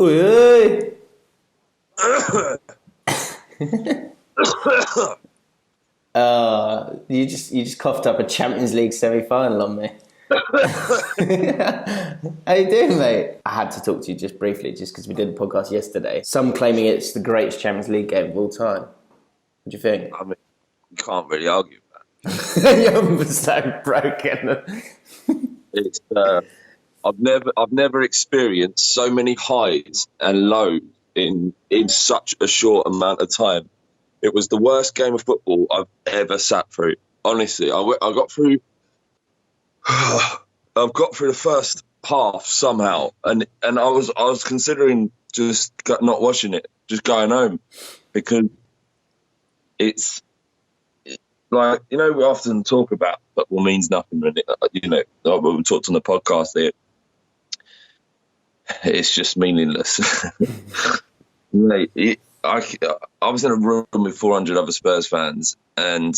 Oi. You just coughed up a Champions League semi-final on me. How you doing, mate? I had to talk to you just briefly, just because we did a podcast yesterday. Some claiming it's the greatest Champions League game of all time. What do you think? I mean, you can't really argue with that. You're so broken. It's I've never experienced so many highs and lows in such a short amount of time. It was the worst game of football I've ever sat through. Honestly, I got through. I've got through the first half somehow, and I was considering just not watching it, just going home, because it's like, you know, we often talk about football means nothing, and we talked on the podcast. It's just meaningless. Mate, I was in a room with 400 other Spurs fans, and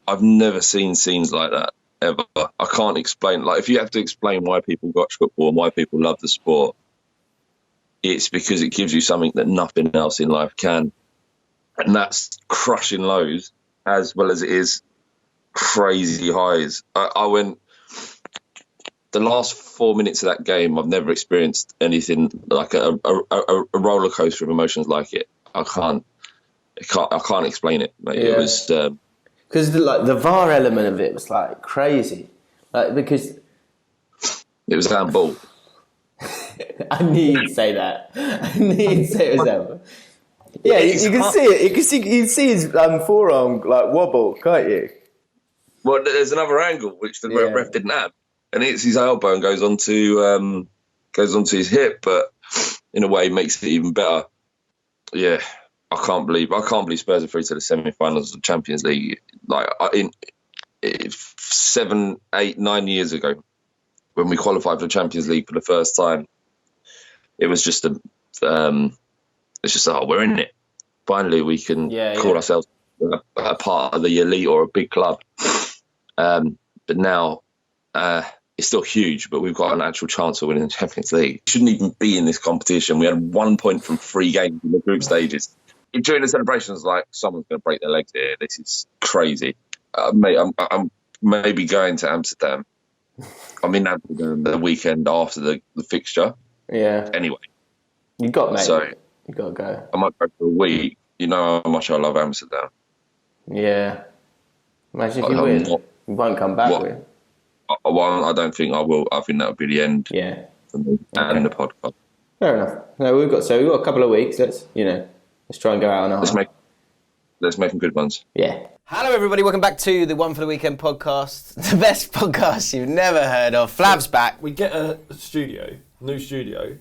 I've never seen scenes like that ever. I can't explain. Like, if you have to explain why people watch football and why people love the sport, it's because it gives you something that nothing else in life can, and that's crushing lows as well as it is crazy highs. I went the last 4 minutes of that game. I've never experienced anything like a roller coaster of emotions like it. I can't explain it. Mate. Yeah. It was because the VAR element of it was like crazy, like, because it was handball. I knew you'd say that. I knew you'd say it was handball. Yeah, you can see it. You can see his forearm like wobble, can't you? Well, there's another angle which the ref didn't have, and it's his elbow and goes onto his hip, but in a way makes it even better. Yeah, I can't believe Spurs are through to the semi-finals of the Champions League. Like, 7, 8, 9 years ago, when we qualified for the Champions League for the first time, it was just we're in it. Finally, we can call ourselves a part of the elite or a big club. But now it's still huge, but we've got an actual chance of winning the Champions League. We shouldn't even be in this competition. We had 1 point from 3 games in the group stages. During the celebrations, like, someone's going to break their legs here. This is crazy. Mate, I'm maybe going to Amsterdam. I'm in Amsterdam the weekend after the fixture. Yeah. Anyway. You got to go. I might go for a week. You know how much I love Amsterdam. Yeah. Imagine if you win. You won't come back with. Well, I don't think I will. I think that would be the end. Yeah. For me and the podcast. Fair enough. No, we've got a couple of weeks. Let's try and go out on a high. Let's make some good ones. Yeah. Hello, everybody. Welcome back to the One for the Weekend podcast, the best podcast you've never heard of. Flav's back. We get a new studio.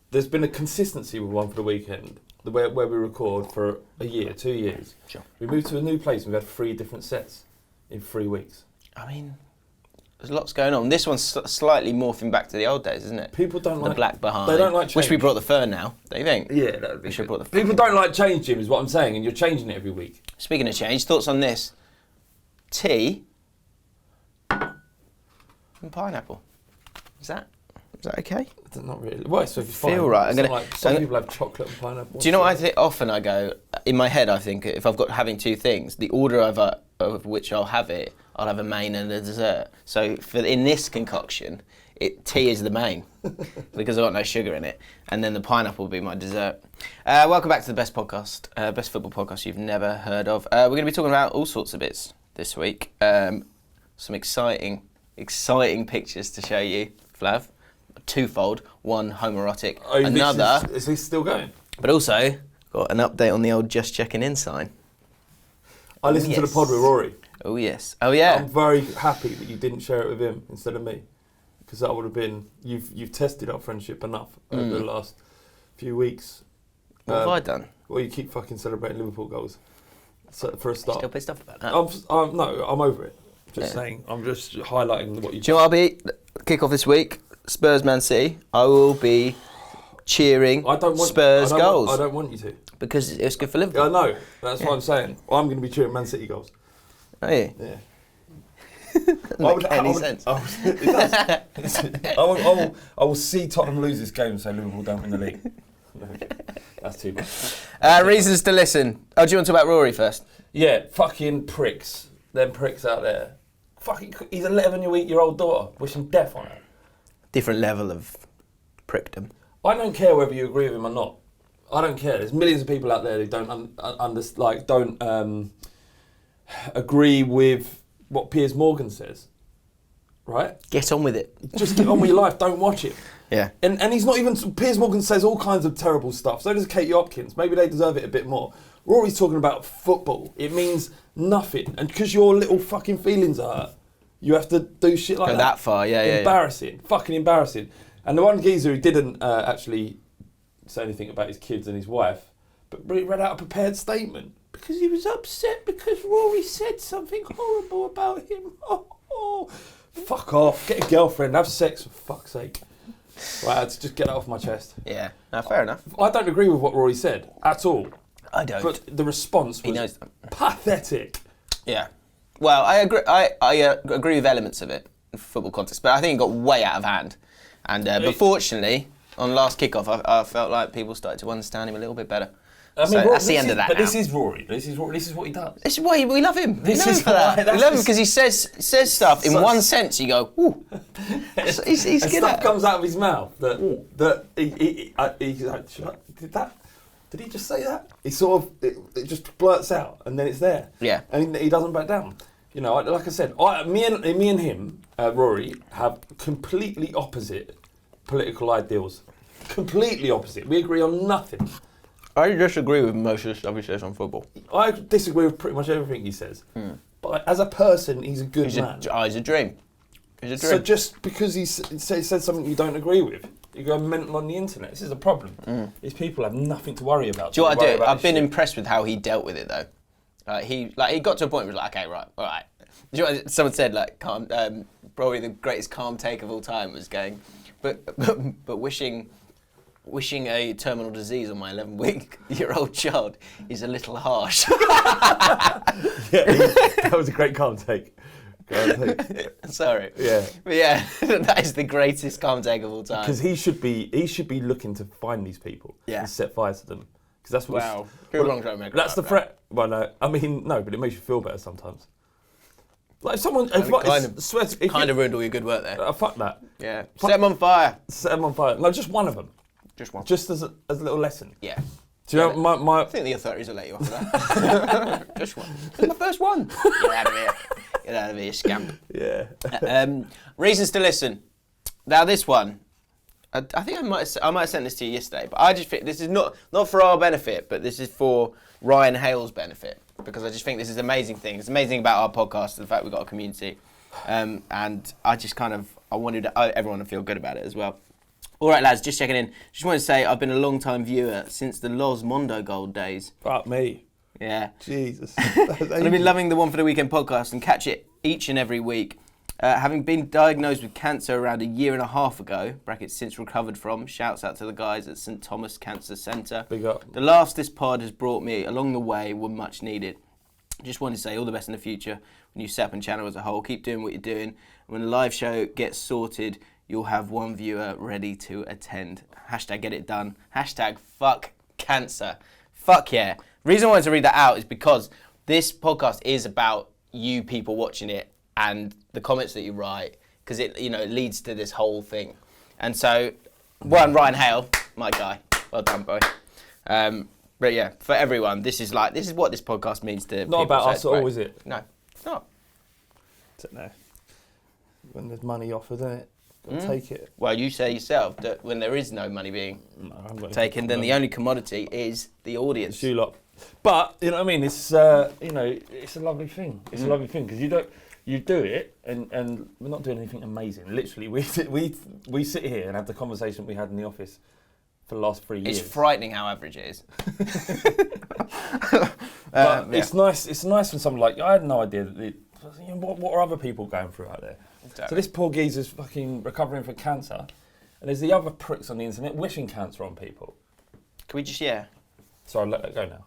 There's been a consistency with One for the Weekend, where we record for a year, 2 years. Sure. We moved to a new place and we've had 3 different sets in 3 weeks. I mean, there's lots going on. This one's slightly morphing back to the old days, isn't it? People don't the like... black behind. They don't like change. Wish we brought the fur now, don't you think? Yeah, that would be good. Brought the People don't like change, Jim, is what I'm saying, and you're changing it every week. Speaking of change, thoughts on this? Tea and pineapple. Is that okay? Not really. Well, it's fine. Feel right. Some people have chocolate and pineapple. Do you know what I think? Often I go, in my head, I think if I've got having 2 things, the order of which I'll have it, I'll have a main and a dessert. So in this concoction, tea is the main because I've got no sugar in it, and then the pineapple will be my dessert. Welcome back to the best podcast, best football podcast you've never heard of. We're going to be talking about all sorts of bits this week. Some exciting pictures to show you, Flav. Twofold. One, Homoerotic. Another... Is he still going? But also, got an update on the old Just Checking In sign. I listened to the pod with Rory. Oh, yes. Oh, yeah. I'm very happy that you didn't share it with him instead of me. Because that would have been... You've tested our friendship enough over the last few weeks. What have I done? Well, you keep fucking celebrating Liverpool goals. So, for a start. Still pissed off about that? No, I'm over it. Just saying. I'm just highlighting what you... Do you know what I'll be? Kick off this week. Spurs Man City. I will be cheering Spurs goals. I don't want you to. Because it's good for Liverpool. Yeah, I know. That's what I'm saying. Well, I'm going to be cheering Man City goals. Are you? Yeah. Doesn't make any sense. It does. I will see Tottenham lose this game and say Liverpool don't win the league. That's too much. Reasons to listen. Oh, do you want to talk about Rory first? Yeah, fucking pricks. Them pricks out there. Fucking, he's 11-year-old daughter. Wish him death on her. Different level of prickdom. I don't care whether you agree with him or not. I don't care. There's millions of people out there who don't don't agree with what Piers Morgan says. Right? Get on with it. Just get on with your life. Don't watch it. Yeah. And he's not even... Piers Morgan says all kinds of terrible stuff. So does Katie Hopkins. Maybe they deserve it a bit more. Rory's talking about football. It means nothing. And because your little fucking feelings are hurt, you have to do shit like Go that far, yeah. Embarrassing. Fucking embarrassing. And the one geezer who didn't actually say anything about his kids and his wife, but read out a prepared statement because he was upset because Rory said something horrible about him. Oh. Fuck off. Get a girlfriend. Have sex, for fuck's sake. Right, I had to just get that off my chest. Yeah. No, fair enough. I don't agree with what Rory said at all. I don't. But the response was pathetic. Yeah. Well, I agree. I agree with elements of it in football context, but I think it got way out of hand. And but fortunately, on last kickoff, I felt like people started to understand him a little bit better. I mean, so Rory, that's the end of that. But now. This is Rory. This is what he does. This is why we love him. This we is love him for that. why, We love him because he says stuff in one sense. You go, ooh. He's good stuff at it. comes out of his mouth that he's like, did he just say that? He sort of it just blurts out and then it's there. Yeah. And he doesn't back down. You know, like I said, me and him, Rory, have completely opposite political ideals. Completely opposite. We agree on nothing. I disagree with most of the stuff he says on football. I disagree with pretty much everything he says. But as a person, he's a good man. He's a dream. He's a dream. So just because he said something you don't agree with, you go mental on the internet. This is a problem. These people have nothing to worry about. Do you know what I do? I've been impressed with how he dealt with it though. He got to a point where he was like, okay, right, all right. Do you know what someone said, like, probably the greatest calm take of all time was going, but wishing a terminal disease on my 11-week-old child is a little harsh. Yeah, that was a great calm take. Sorry. Yeah. But yeah, that is the greatest calm take of all time. Because he should be looking to find these people and set fire to them. Because that's what. Wow. That's the threat. Well, no, I mean no, but it makes you feel better sometimes. Like if someone, kind of ruined all your good work there. Fuck that. Yeah. Set them on fire. Set them on fire. No, just one of them. Just one. Just as a little lesson. Yeah. Do you know my? I think the authorities will let you off of that. Just one. It's my first one. Get out of here. Get out of here, scamp. Yeah. Reasons to listen. Now this one, I think I might have sent this to you yesterday, but I just think this is not for our benefit, but this is for Ryan Hale's benefit, because I just think this is an amazing thing. It's amazing about our podcast, the fact we've got a community, and I just I wanted everyone to feel good about it as well. All right, lads, just checking in. Just wanted to say I've been a long-time viewer since the Los Mondo Gold days. Fuck me. Yeah. Jesus. And I've been loving the One for the Weekend podcast and catch it each and every week. Having been diagnosed with cancer around a year and a half ago, brackets since recovered from, shouts out to the guys at St Thomas Cancer Centre. Big up. The laughs this pod has brought me along the way were much needed. Just wanted to say all the best in the future when you set up and channel as a whole. Keep doing what you're doing. When the live show gets sorted, you'll have one viewer ready to attend. Hashtag get it done. Hashtag fuck cancer. Fuck yeah. The reason I wanted to read that out is because this podcast is about you people watching it and the comments that you write, because it leads to this whole thing. And so, Ryan Hale, my guy. Well done, boy. But yeah, for everyone, this is what this podcast means to people. Not about us at all, is it? No, it's not. I don't know. When there's money offered, isn't it? Gotta take it. Well, you say yourself that when there is no money being taken, then the only commodity is the audience. It's you lot. But you know what I mean. It's it's a lovely thing. It's a lovely thing because you do it, and we're not doing anything amazing. Literally, we sit here and have the conversation we had in the office for the last 3 years. It's frightening how average it is. It's nice. It's nice when someone like I had no idea that what are other people going through out there. Exactly. So this poor geezer's fucking recovering from cancer, and there's the other pricks on the internet wishing cancer on people. Can we just Sorry, let that go now.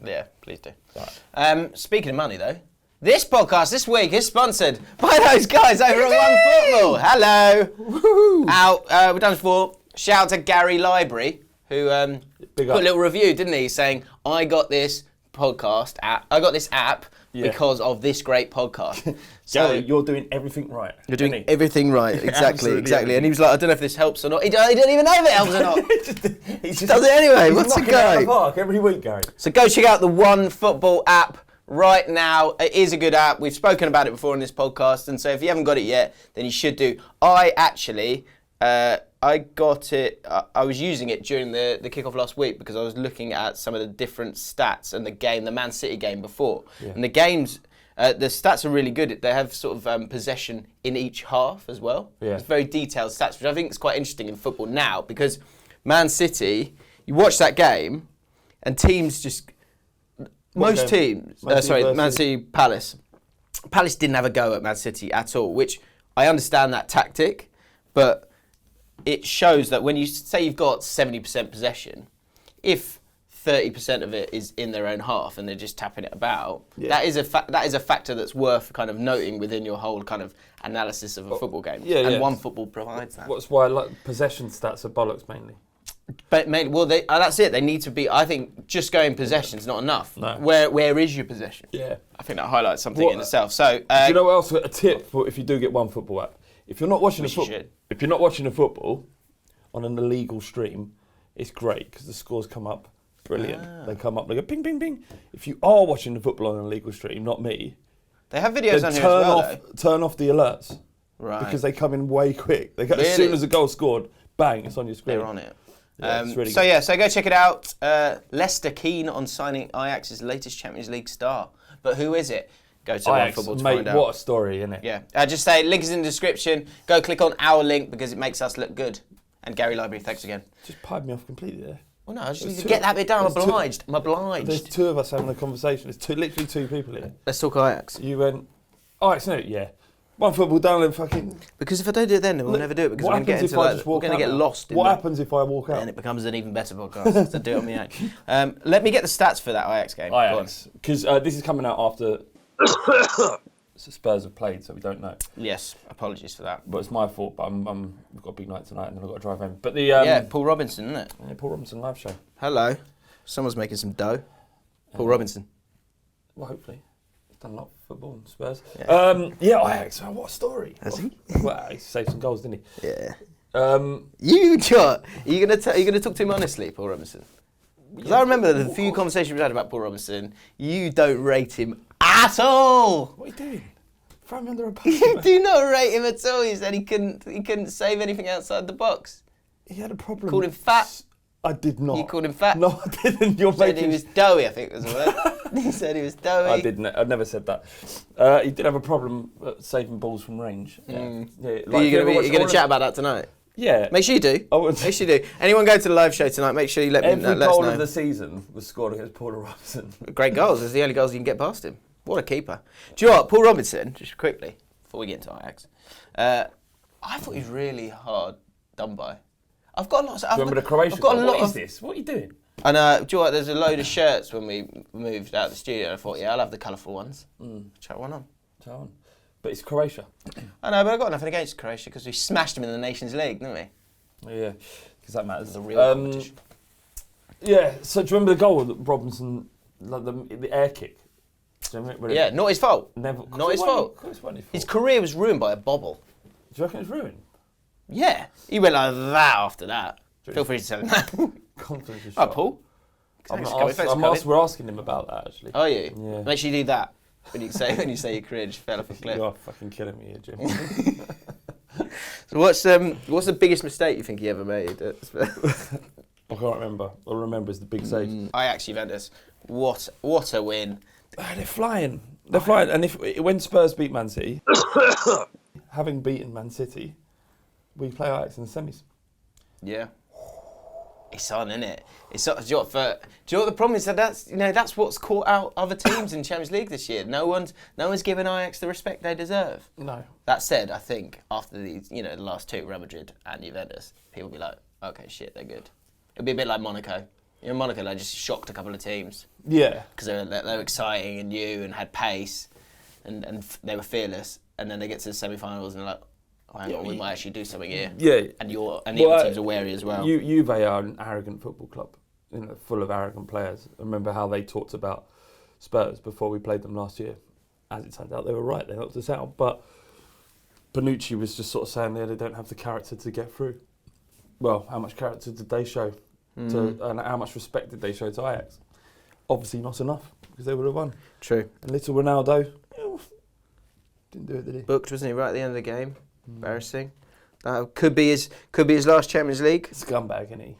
Yeah, please do. Right. Speaking of money though, this podcast this week is sponsored by those guys over at Onefootball. Hello. Woo-hoo. We've done this before. Shout out to Gary Library, who put a little review, didn't he, saying, I got this app because of this great podcast. So you're doing everything right. You're doing everything right. Exactly. Everything. And he was like, I don't know if this helps or not. He didn't even know if it helps or not. he just does it anyway. What's it go? Park every week, Gary. So go check out the Onefootball app right now. It is a good app. We've spoken about it before on this podcast, and so if you haven't got it yet, then you should do. I got it. I was using it during the kickoff last week because I was looking at some of the different stats and the Man City game before. Yeah. And the games, the stats are really good. They have sort of possession in each half as well. Yeah. It's very detailed stats, which I think is quite interesting in football now because Man City, you watch that game, and teams just Man City Palace. Palace didn't have a go at Man City at all, which I understand that tactic, but it shows that when you say you've got 70% possession, if 30% of it is in their own half and they're just tapping it about, that is a factor that's worth kind of noting within your whole kind of analysis of a football game. Onefootball provides that. That's why possession stats are bollocks mainly. But that's it. They need to be. I think just going possession is not enough. No. Where is your possession? Yeah, I think that highlights something in itself. So do you know what else? A tip for if you do get Onefootball app. If you're not watching the football on an illegal stream, it's great because the scores come up brilliant. They come up, they go ping, ping, ping. If you are watching the football on an illegal stream, not me, they have videos on here as well. Turn off the alerts, right? Because they come in way quick. They go, as soon as the goal's scored, bang, it's on your screen. They're on it. It's really good. So go check it out. Leicester keen on signing Ajax's latest Champions League star, but who is it? Go to Onefootball to find out. What a story, isn't it? Yeah. Just say, link is in the description. Go click on our link because it makes us look good. And Gary Library, thanks again. Just pied me off completely there. Well, no, I just need to get that bit done. I'm obliged. There's two of us having a conversation. There's literally two people here. Let's talk Ajax. You went, Ajax, no, yeah. Onefootball down and fucking... Because if I don't do it then we'll never do it because we're going to get lost. What happens if I walk out? And it becomes an even better podcast. So do it on my own. Let me get the stats for that Ajax game. Ajax. Because this is coming out after... So Spurs have played, so we don't know. Yes, apologies for that. But it's my fault. But we've got a big night tonight, and then I've got to drive home. But the Paul Robinson, isn't it? Yeah, Paul Robinson live show. Hello, someone's making some dough. Paul Robinson. Well, hopefully, he's done a lot for football and Spurs. Ajax. What a story! Has he? Well, he saved some goals, didn't he? Yeah. Are Um, you gonna talk to him honestly, Paul Robinson? Because I remember the few conversations we had about Paul Robinson. You don't rate him at all. What are you doing? Throw him under a bus. You do not rate him at all. You said he couldn't save anything outside the box. He had a problem. Called him fat. I did not. You called him fat. No, I didn't. You're said making. He was doughy, I think was the word. He said he was doughy. I didn't. I never said that. He did have a problem saving balls from range. Yeah. Are you going to chat about that tonight? Yeah. Make sure you do. Make sure you do. Anyone go to the live show tonight, make sure you let us know. Every goal of the season was scored against Paul Robinson. Great goals. It's the only goals you can get past him. What a keeper. Do you know what? Paul Robinson, just quickly, before we get into Ajax, I thought he was really hard done by. I've got lots. Remember the Croatian? What is this? What are you doing? And do you know what? There's a load of shirts when we moved out of the studio. I thought, I'll have the colourful ones. Chuck one on. But it's Croatia. I know, but I've got nothing against Croatia because we smashed them in the Nations League, didn't we? Yeah, because that matters. The real competition. Yeah. So do you remember the goal that Robinson, like the air kick? Yeah, not his fault. Never. Not his fault. His career was ruined by a bobble. Do you reckon it's ruined? Yeah, he went like that after that. Feel free to tell him that. Confidence is shot. Paul. We're asking him about that actually. Are you? Yeah. Make sure you do that when you say your career just fell off a cliff. You are fucking killing me here, Jim. So what's the biggest mistake you think he ever made? I can't remember. All I remember is the big save. Ajax Juventus. What a win. They're flying. They're flying. And when Spurs beat Man City, having beaten Man City, we play Ajax in the semis. Yeah. It's on, isn't it? It's on, do you know what the problem is? That's what's caught out other teams in Champions League this year. No one's given Ajax the respect they deserve. No. That said, I think after these, the last two, Real Madrid and Juventus, people will be like, okay, shit, they're good. It'll be a bit like Monaco. Monaco, they just shocked a couple of teams. Yeah. Because they were exciting and new and had pace, and they were fearless. And then they get to the semi-finals and they're like, oh, hang on, we might actually do something here. Yeah. And the other teams are wary as well. Juve are an arrogant football club, full of arrogant players. I remember how they talked about Spurs before we played them last year. As it turned out, they were right. They knocked us out. But Bonucci was just sort of saying they don't have the character to get through. Well, how much character did they show? And how much respect did they show to Ajax? Obviously not enough, because they would have won. True. And little Ronaldo didn't do it, did he? Booked, wasn't he, right at the end of the game? Embarrassing. That could be his last Champions League. Scumbag, isn't he?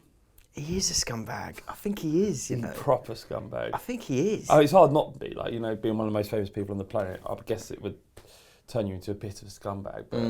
He is a scumbag. I think he is, you know. Proper scumbag. I think he is. Oh, it's hard not to be. Like, being one of the most famous people on the planet, I guess it would turn you into a bit of a scumbag. But,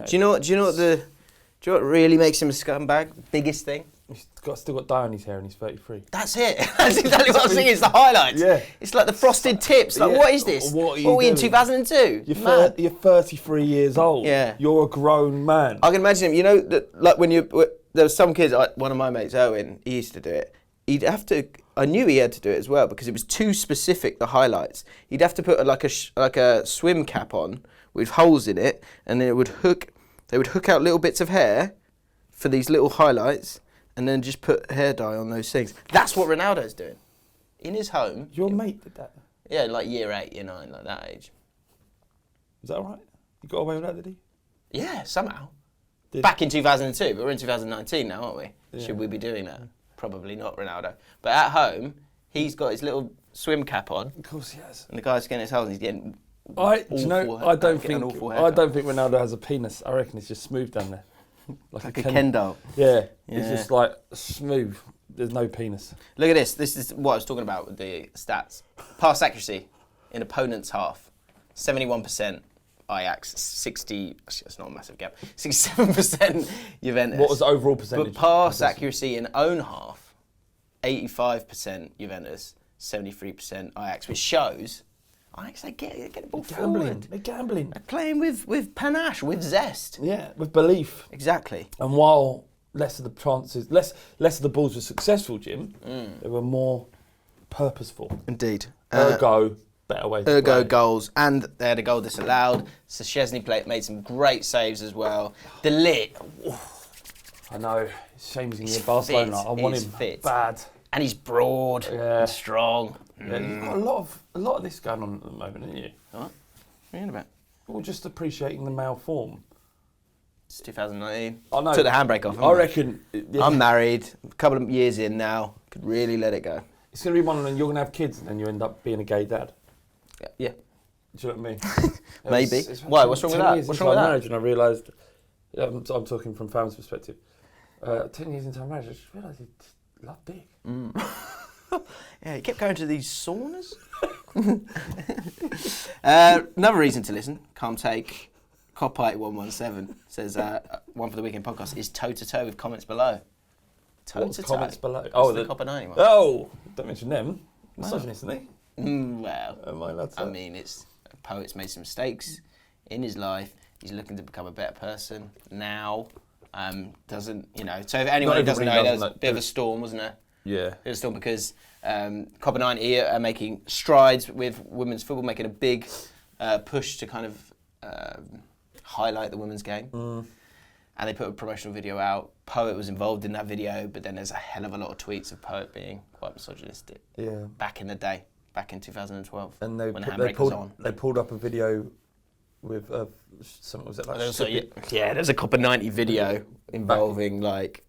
Do you know what really makes him a scumbag? Biggest thing? He's still got dye on his hair and he's 33. That's it. That's exactly what I'm saying. It's the highlights. Yeah. It's like the frosted tips. Like, what is this? What are we in 2002? You're 33 years old. Yeah. You're a grown man. I can imagine him. Like when there was some kids. One of my mates, Owen, he used to do it. He'd have to. I knew he had to do it as well because it was too specific. The highlights. He'd have to put like a swim cap on with holes in it, and then it would hook. They would hook out little bits of hair for these little highlights, and then just put hair dye on those things. That's what Ronaldo's doing in his home. Your mate did that? Yeah, like year 8, year 9, like that age. Is that all right? You got away with that, did he? Yeah, somehow. Back in 2002, but we're in 2019 now, aren't we? Yeah. Should we be doing that? Probably not, Ronaldo. But at home, he's got his little swim cap on. Of course he has. And the guy's getting his holes and he's getting I don't think Ronaldo has a penis. I reckon it's just smooth down there. Like a Ken doll. Yeah, it's just like smooth. There's no penis. Look at this. This is what I was talking about with the stats. Pass accuracy in opponent's half. 71% Ajax, 60... That's not a massive gap. 67% Juventus. What was the overall percentage? But pass accuracy in own half, 85% Juventus, 73% Ajax, which shows... Ajax, they get the ball forward. They're gambling. They're playing with panache, with zest. Yeah, with belief. Exactly. And while less of the balls were successful, Jim, they were more purposeful. Indeed. Ergo, better way to play. Goals. And they had a goal disallowed. So Szczesny made some great saves as well. De Ligt. I know. It's a shame he's in Barcelona. I want him fit. Bad. And he's broad and strong. Yeah, you've got a lot of this going on at the moment, haven't you? What? What are you on about? Well, just appreciating the male form. It's 2019. I know. Took the handbrake off. I reckon. Yeah. I'm married. A couple of years in now. Could really let it go. It's going to be one of them. You're going to have kids and then you end up being a gay dad. Yeah. Do you know what I mean? Maybe. Why? What's wrong with that? What's wrong with that? Marriage, and I realised. I'm talking from family's perspective. 10 years into our marriage, I just realised he loved dick. Yeah, he kept going to these saunas. Another reason to listen, Calm Take, Copite117 says, one for the Weekend podcast is toe-to-toe with comments below. Toe-to-toe? Comments below? Oh, the Copper 90 one. Oh, don't mention them. Misogynist, isn't he? Well, Am I allowed to say? I mean, it's a poet's made some mistakes in his life. He's looking to become a better person now. Doesn't, so if anyone who doesn't know, there was a bit of a storm, wasn't there? Yeah. It was still because Copper 90 are making strides with women's football, making a big push to kind of highlight the women's game. And they put a promotional video out. Poet was involved in that video, but then there's a hell of a lot of tweets of Poet being quite misogynistic. Yeah. Back in the day, back in 2012, and when the handbrake was on. They pulled up a video with something. Was it like? There's a Copper 90 video involving like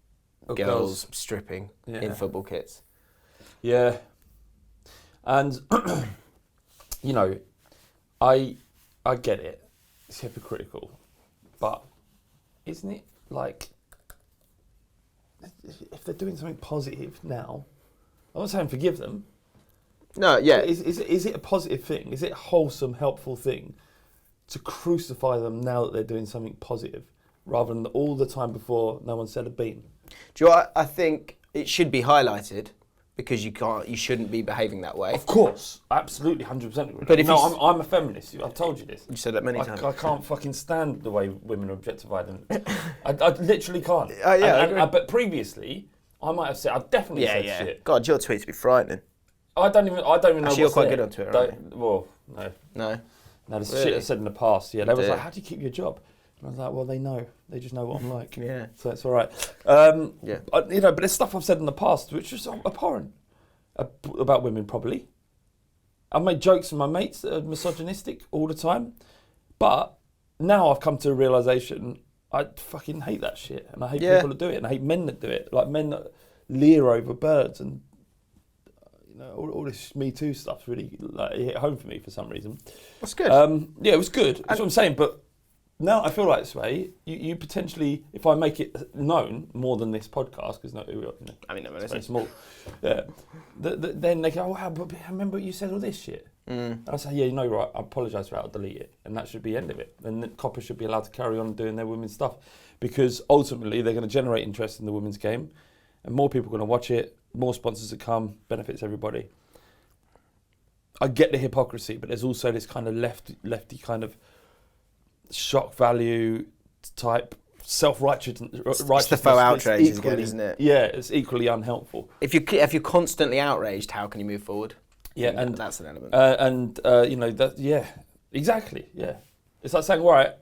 girls stripping in football kits. Yeah, and I get it. It's hypocritical, but isn't it like if they're doing something positive now? I'm not saying forgive them. No, yeah. Is it a positive thing? Is it a wholesome, helpful thing to crucify them now that they're doing something positive, rather than all the time before no one said a bean? Do you know what? I think it should be highlighted because you shouldn't be behaving that way. Of course, absolutely, 100%. But I'm a feminist. I've told you this. You said that many times. I can't fucking stand the way women are objectified, and I literally can't. But previously, I might have said, I've definitely said shit. God, your tweets would be frightening. I don't even know. Actually, you're quite good on Twitter, aren't you? Well, no. No, there's shit I said in the past. Yeah, they was like, how do you keep your job? And I was like, well, they know. They just know what I'm like. Yeah. So it's all right. Yeah. But there's stuff I've said in the past which is abhorrent about women, probably. I've made jokes with my mates that are misogynistic all the time. But now I've come to a realisation, I fucking hate that shit. And I hate people that do it. And I hate men that do it. Like men that leer over birds and all this Me Too stuff really hit home for me for some reason. That's good. Yeah, it was good. That's what I'm saying. But now I feel like this way. You potentially, if I make it known more than this podcast, because I mean, it's very small. Yeah. Then they go, oh, but I remember you said all this shit. And I say, yeah, right. I apologise for that. I'll delete it, and that should be the end of it. And the coppers should be allowed to carry on doing their women's stuff, because ultimately they're going to generate interest in the women's game, and more people are going to watch it. More sponsors that come, benefits everybody. I get the hypocrisy, but there's also this kind of lefty kind of shock value type self-righteousness. It's the faux outrage again, isn't it? Yeah, it's equally unhelpful. If you're constantly outraged, how can you move forward? Yeah, and that's an element. Exactly. Yeah, it's like saying, right,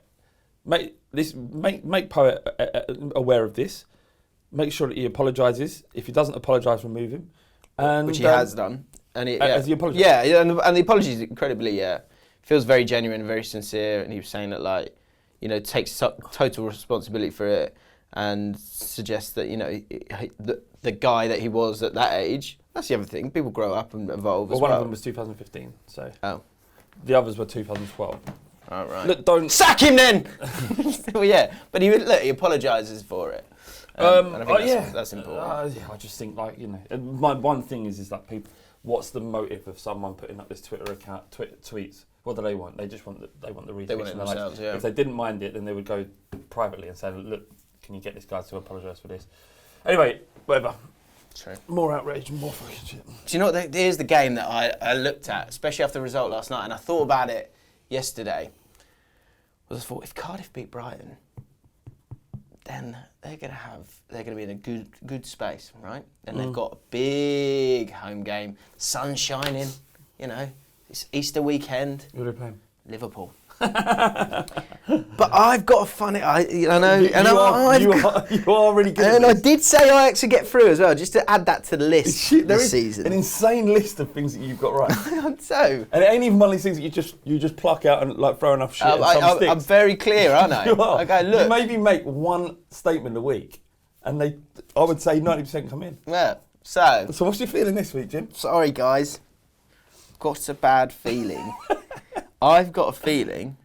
make Poet aware of this. Make sure that he apologises. If he doesn't apologise, remove him. Which he has done. And has he apologised? Yeah, and the apology is incredibly, feels very genuine and very sincere. And he was saying that, takes total responsibility for it and suggests that, the guy that he was at that age, that's the other thing. People grow up and evolve as well. One of them was 2015, so. Oh. The others were 2012. Oh, right. Look, don't... Sack him then! Well, yeah, but he apologises for it. And I think that's important. I just think my one thing is that people, what's the motive of someone putting up this Twitter account, tweets? What do they want? They just want the retweets. They want it themselves, yeah. If they didn't mind it, then they would go privately and say, look, can you get this guy to apologise for this? Anyway, whatever. True. More outrage and more fucking shit. Do you know what? Here's the game that I looked at, especially after the result last night, and I thought about it yesterday. I thought, if Cardiff beat Brighton, then they're gonna be in a good space, right? And they've got a big home game, sun shining, it's Easter weekend. Who are they playing? Liverpool. But I've got a funny. You are really good. And I did say Ajax would get through as well, just to add that to the list this season. An insane list of things that you've got right. So, and it ain't even one of these things that you just pluck out and throw enough shit. I'm very clear, aren't I? You are. Okay, look. You maybe make one statement a week, and I would say 90% come in. Yeah. So what's your feeling this week, Jim? Sorry, guys. Got a bad feeling. I've got a feeling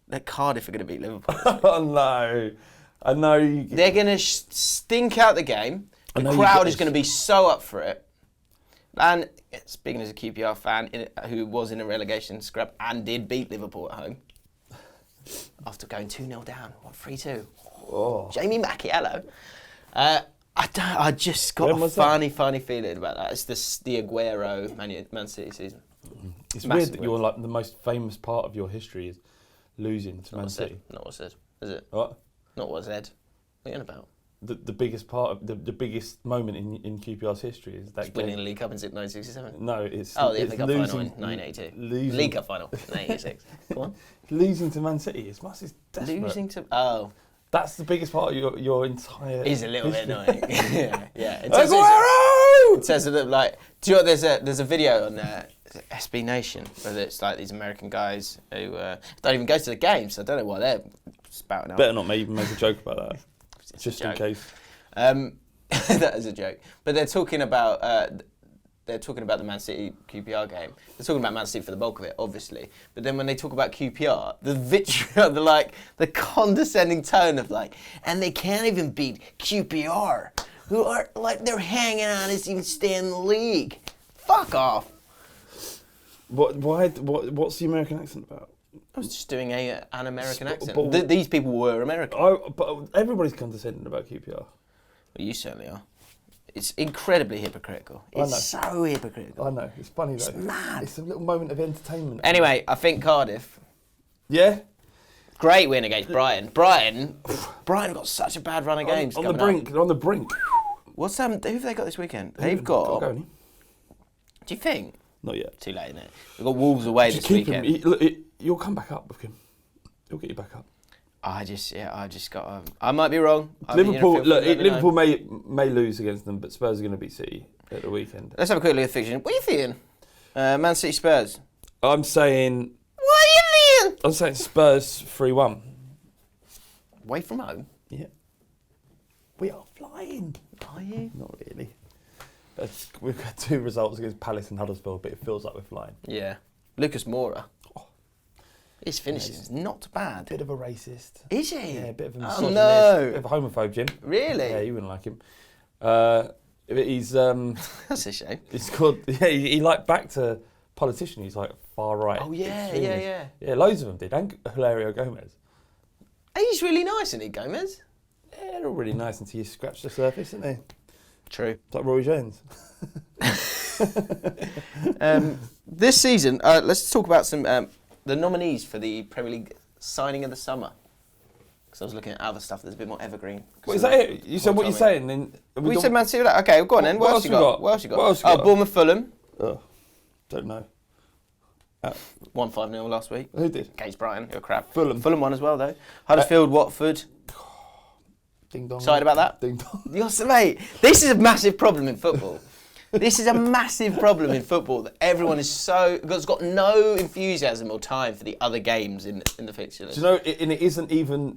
that Cardiff are going to beat Liverpool. Oh no. I know. They're going to stink out the game. The crowd is going to be so up for it. And speaking as a QPR fan who was in a relegation scrap and did beat Liverpool at home, after going 2-0 down, 3-2. Oh. Jamie Macchiello. I just got a funny feeling about that. It's the Aguero Man City season. It's weird that you're the most famous part of your history is losing to Man City. Not what's said, is it? What? Not what's said. What are you on about? The biggest part of the biggest moment in QPR's history is that winning the League Cup in 1967. No, it's the FA Cup final in 1982. League Cup final in 1986. Go on. Losing to Man City is desperate. Losing to that's the biggest part of your entire. It's a little bit annoying. yeah. Aguero! It says a little do you know what, there's a video on SB Nation where it's these American guys who don't even go to the games. So I don't know why they're spouting out. Better not even make a joke about that. Just in case. That is a joke. But they're talking about the Man City QPR game. They're talking about Man City for the bulk of it, obviously. But then when they talk about QPR, the vitriol, the condescending tone of and they can't even beat QPR, who are they're hanging on us even stay in the league. Fuck off. What's the American accent about? I was just doing an American accent. These people were American. But everybody's condescending about QPR. Well, you certainly are. It's incredibly hypocritical. It's so hypocritical. I know. It's funny though. It's mad. It's a little moment of entertainment. Anyway, I think Cardiff. Yeah? Great win against Brighton. Brighton got such a bad run of games. On the brink. They're on the brink. Who have they got this weekend? They've got... Do you think? Not yet. Too late, isn't it? We've got Wolves away this weekend. You'll come back up with him. He'll get you back up. I just got. I might be wrong. Liverpool, Liverpool may lose against them, but Spurs are going to beat City at the weekend. Let's have a quick look at the fixture. What are you feeling? Man City Spurs. I'm saying. What are you feeling? I'm saying Spurs 3-1. Away from home. Yeah. We are flying. Are you? Not really. We've got 2 results against Palace and Huddersfield, but it feels like we're flying. Yeah. Lucas Moura. His finishing is not bad. Bit of a racist. Is he? Yeah, a bit of a misogynist. misogynist. Oh, no. Bit of a homophobe, Jim. Really? Yeah, you wouldn't like him. He's That's a shame. He's called. Yeah, he like backed a politician. He's like far right. Oh yeah, extremist. yeah. Yeah, loads of them did. And Hilario Gomez. He's really nice, isn't he, Gomez? Yeah, they're all really nice until you scratch the surface, isn't they? True. It's like Roy Jones. This season, let's talk about some the nominees for the Premier League signing of the summer. Because I was looking at other stuff that's a bit more evergreen. What is that it? You said what you're saying? Then we said Man City. Okay, go on then. What else you got? What else you got? Bournemouth, Fulham. Oh, don't know. 1-5-0 last week. Who did? Against Brighton. You're crap. Fulham won as well though. Huddersfield, Watford. Ding dong. Excited about that? Ding dong. Mate, this is a massive problem in football. This is a massive problem in football that everyone has got no enthusiasm or time for the other games in the fixture list. Do you know?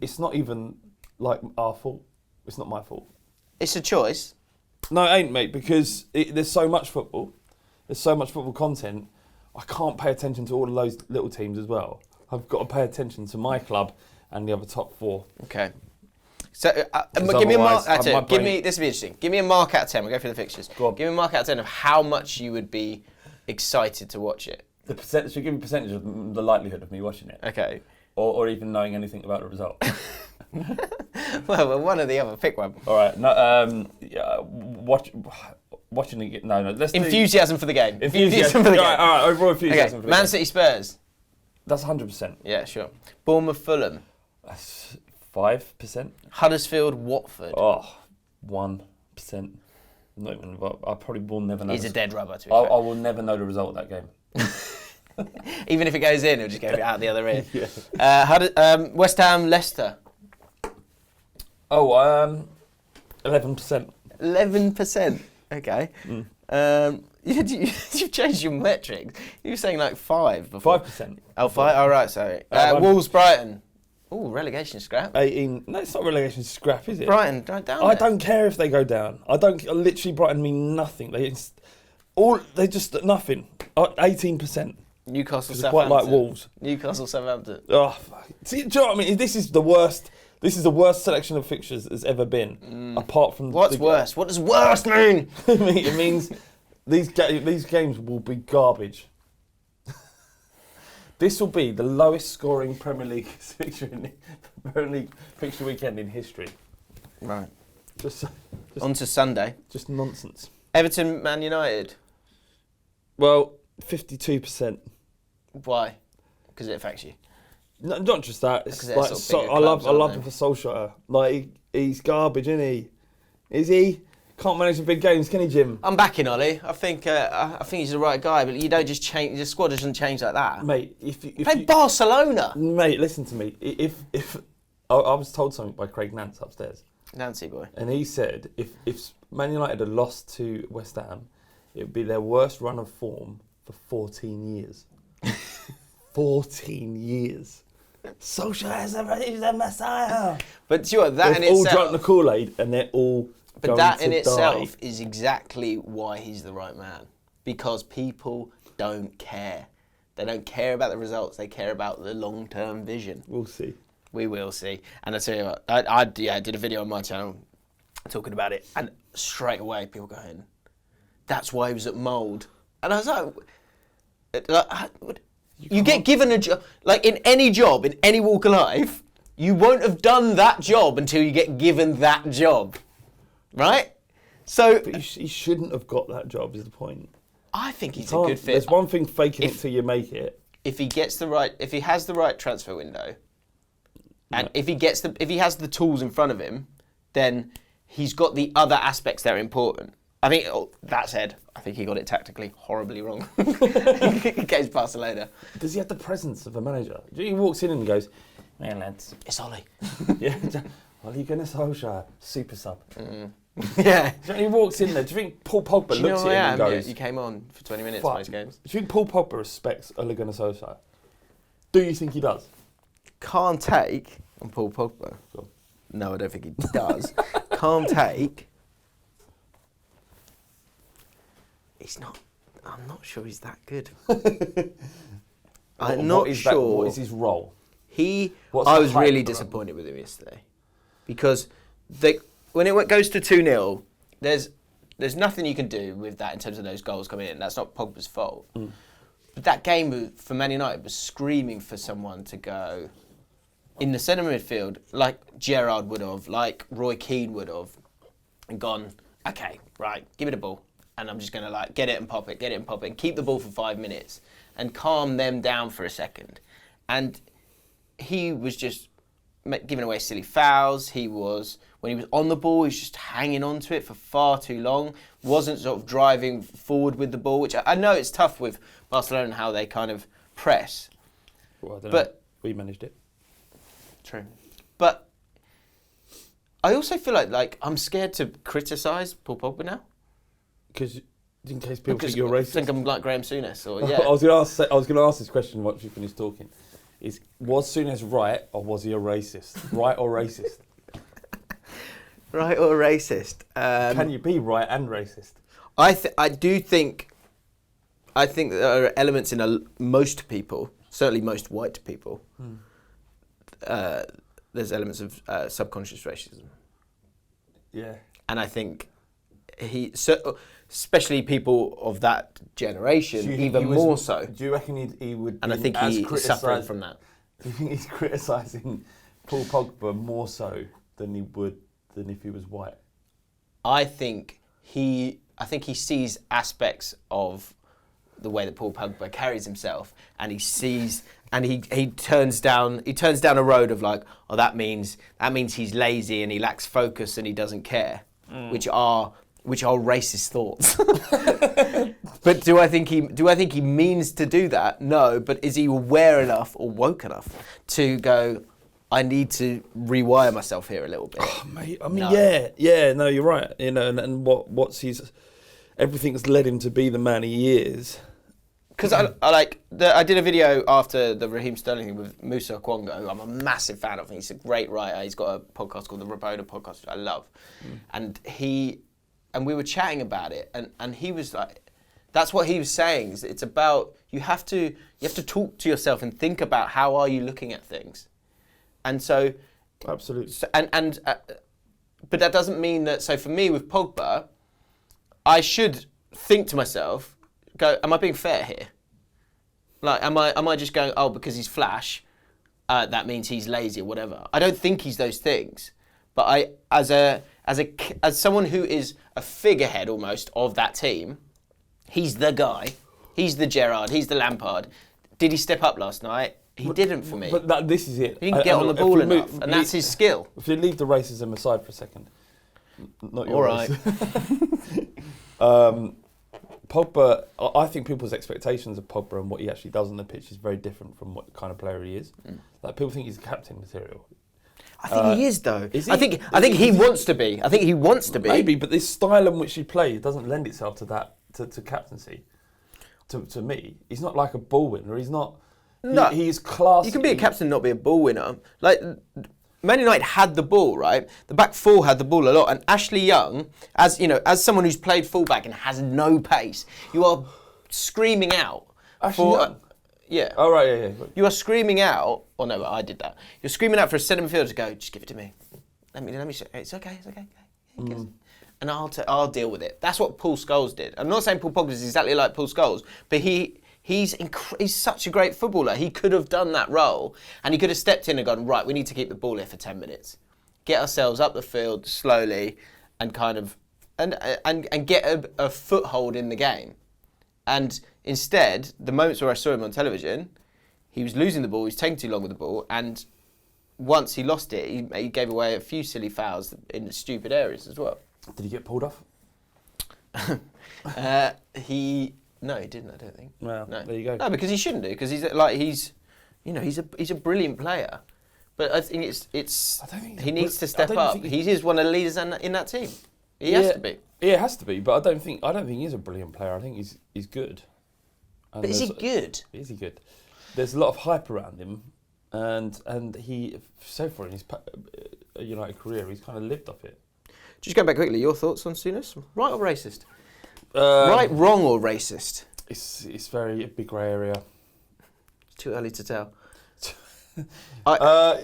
It's not even like our fault. It's not my fault. It's a choice. No, it ain't, mate. Because there's so much football. There's so much football content. I can't pay attention to all of those little teams as well. I've got to pay attention to my club and the other top 4. Okay. So, give me a mark out of 10. This will be interesting. Give me a mark out of 10. We'll go through the fixtures. Go on. Give me a mark out of 10 of how much you would be excited to watch it. The percentage. Give me a percentage of the likelihood of me watching it. Okay. Or even knowing anything about the result. well, one or the other. Pick one. All right. No. Watching it. No. Let's enthusiasm for the game. Enthusiasm for the game. All right. Overall enthusiasm for the game. Man City Spurs. That's 100%. Yeah, sure. Bournemouth Fulham. That's 5%. Huddersfield Watford. Oh, 1%. Not even. I probably will never know. He's a dead rubber. To be fair. I will never know the result of that game. Even if it goes in, he'll just go out the other ear. Yeah. West Ham Leicester. Oh, 11%. 11%. Okay. You've changed your metrics. You were saying like 5 before. 5%. Oh, 5. Oh, right. Sorry. Wolves Brighton. Oh, relegation scrap. 18. No, it's not relegation scrap, is it? Brighton, down there. I don't care if they go down. Literally, Brighton mean nothing. They just nothing. 18%. Newcastle, Southampton. Quite like Wolves. Newcastle, Southampton. Oh, fuck. See, do you know what I mean? This is the worst. This is the worst selection of fixtures there's ever been. Apart from what's worse? What does worst mean? It means these games will be garbage. This will be the lowest scoring Premier League fixture weekend in history. Right. Just on to Sunday. Just nonsense. Everton, Man United. Well, 52%. Why? Because it affects you. No, not just that. It's like I love him for Solskjaer. Like he's garbage, isn't he? Is he? Can't manage the big games, can he, Jim? I'm backing Ollie. I think he's the right guy, but you don't just change. The squad doesn't change like that. Mate, if play Barcelona. Mate, listen to me. If I was told something by Craig Nance upstairs. Nancy boy. And he said if Man United had lost to West Ham, it would be their worst run of form for 14 years. 14 years. Solskjaer is the Messiah. But you know, that in itself, all itself, drunk the Kool-Aid and they're all. But that in itself is exactly why he's the right man. Because people don't care. They don't care about the results. They care about the long-term vision. We'll see. We will see. And I tell you what, I did a video on my channel talking about it, and straight away people going, "That's why he was at Mould." And I was like, you get given a job, like in any job, in any walk of life, you won't have done that job until you get given that job, right? So but he shouldn't have got that job. Is the point? I think he's a good fit. There's one thing faking it till you make it. If he has the right transfer window, and if he has the tools in front of him, then he's got the other aspects that are important. I think, that said, I think he got it tactically horribly wrong against Barcelona. Does he have the presence of a manager? He walks in and goes, Yeah, lads. It's Ollie. Yeah. Ole Gunnar Solskjaer, super sub. Yeah. Do you think he walks in there? Do you think Paul Pogba Do you looks know at who I him am? and goes, Yeah, you came on for 20 minutes "Fuck." most games. Do you think Paul Pogba respects Ole Gunnar Solskjaer? Do you think he does? Calm take on Paul Pogba. Go on. No, I don't think he does. Calm take. He's not. I'm not sure he's that good. I'm not sure. What is his role? I What's the was hype really around disappointed with him yesterday because when it goes to 2-0, there's nothing you can do with that in terms of those goals coming in. That's not Pogba's fault. But that game for Man United was screaming for someone to go in the centre midfield, like Gerrard would have, like Roy Keane would have, and gone, okay, right, give me the ball, and I'm just going to get it and pop it, and keep the ball for 5 minutes, and calm them down for a second. And he was just giving away silly fouls. When he was on the ball, he was just hanging on to it for far too long. Wasn't sort of driving forward with the ball, which I know it's tough with Barcelona and how they kind of press. Well, I don't know. We managed it. True. But I also feel like I'm scared to criticise Paul Pogba now. Because in case people think you're racist. Think I'm like Graham Souness. Or, yeah. I was going to ask this question once you finish talking. Was Souness right or was he a racist? Right or racist? Right or racist? Can you be right and racist? I think there are elements in most people, certainly most white people. There's elements of subconscious racism. Yeah. And I think especially people of that generation, even more so. Do you reckon he would? And I think he's suffering from that. Do you think he's criticising Paul Pogba more so than if he was white? I think he sees aspects of the way that Paul Pogba carries himself, and he sees and he turns down a road of that means he's lazy and he lacks focus and he doesn't care, which are racist thoughts. But do I think he means to do that? No, but is he aware enough or woke enough to go, I need to rewire myself here a little bit? Oh, mate, I mean, no, you're right. You know, and what's his everything's led him to be the man he is. Because I did a video after the Raheem Sterling thing with Musa Okwonga, who I'm a massive fan of. He's a great writer. He's got a podcast called the Rabona Podcast, which I love. And we were chatting about it, and he was like, that's what he was saying. Is it's about you have to talk to yourself and think about how are you looking at things, and so absolutely. But that doesn't mean that. So for me with Pogba, I should think to myself, go, am I being fair here? Like, am I just going, oh, because he's flash, that means he's lazy or whatever? I don't think he's those things, but as someone who is a figurehead almost of that team, he's the guy. He's the Gerrard. He's the Lampard. Did he step up last night? He didn't for me. But this is it. He didn't get on the ball enough, and that's his skill. If you leave the racism aside for a second, not your all right. Pogba, I think people's expectations of Pogba and what he actually does on the pitch is very different from what kind of player he is. Like, people think he's captain material. I think he is, though. Is he? I think he wants to be. I think he wants to be. Maybe, but this style in which he plays doesn't lend itself to that, to captaincy. To me, he's not like a ball winner. He's not. No, he's classy. You can be a captain and not be a ball winner. Like, Man United had the ball, right? The back four had the ball a lot, and Ashley Young, as someone who's played fullback and has no pace, you are screaming out. Ashley Young? Yeah. Oh, right, yeah. You are screaming out. Oh no, I did that. You're screaming out for a centre midfielder to go. Just give it to me. Let me. It's okay. And I'll deal with it. That's what Paul Scholes did. I'm not saying Paul Pogba is exactly like Paul Scholes, but he's such a great footballer. He could have done that role, and he could have stepped in and gone, right, we need to keep the ball here for 10 minutes, get ourselves up the field slowly, and kind of and get a foothold in the game. And instead, the moments where I saw him on television, he was losing the ball, he was taking too long with the ball, and once he lost it, he gave away a few silly fouls in stupid areas as well. Did he get pulled off? No, he didn't. I don't think. Well, no. There you go. No, because he shouldn't do. Because he's a brilliant player, But I think it's. I don't think he needs to step up. He is one of the leaders in that team. He has to be. Yeah, it has to be. But I don't think he's a brilliant player. I think he's good. And but is he good? Is he good? There's a lot of hype around him, and he so far in his United career, he's kind of lived off it. Just going back quickly, your thoughts on Souness? Right or racist? Right, wrong, or racist? It's very a big grey area. It's too early to tell. Graham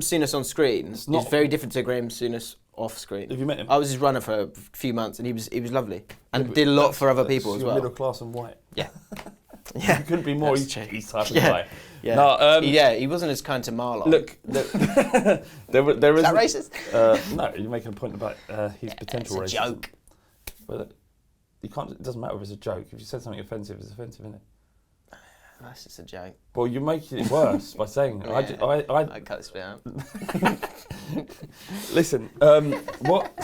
Souness on screen is very different to Graham Souness off screen. Have you met him? I was his runner for a few months, and he was lovely, and did a lot for other people as well. Middle class and white. Yeah, yeah. He couldn't be more. He's type of guy. Yeah. No, he wasn't as kind to Marlon. Look, there is that racist? No, you're making a point about his potential racism. It's a joke. But you can't. It doesn't matter if it's a joke. If you said something offensive, it's offensive, isn't it? That's just a joke. Well, you're making it worse by saying it. Yeah, I cut this bit out. Listen, look,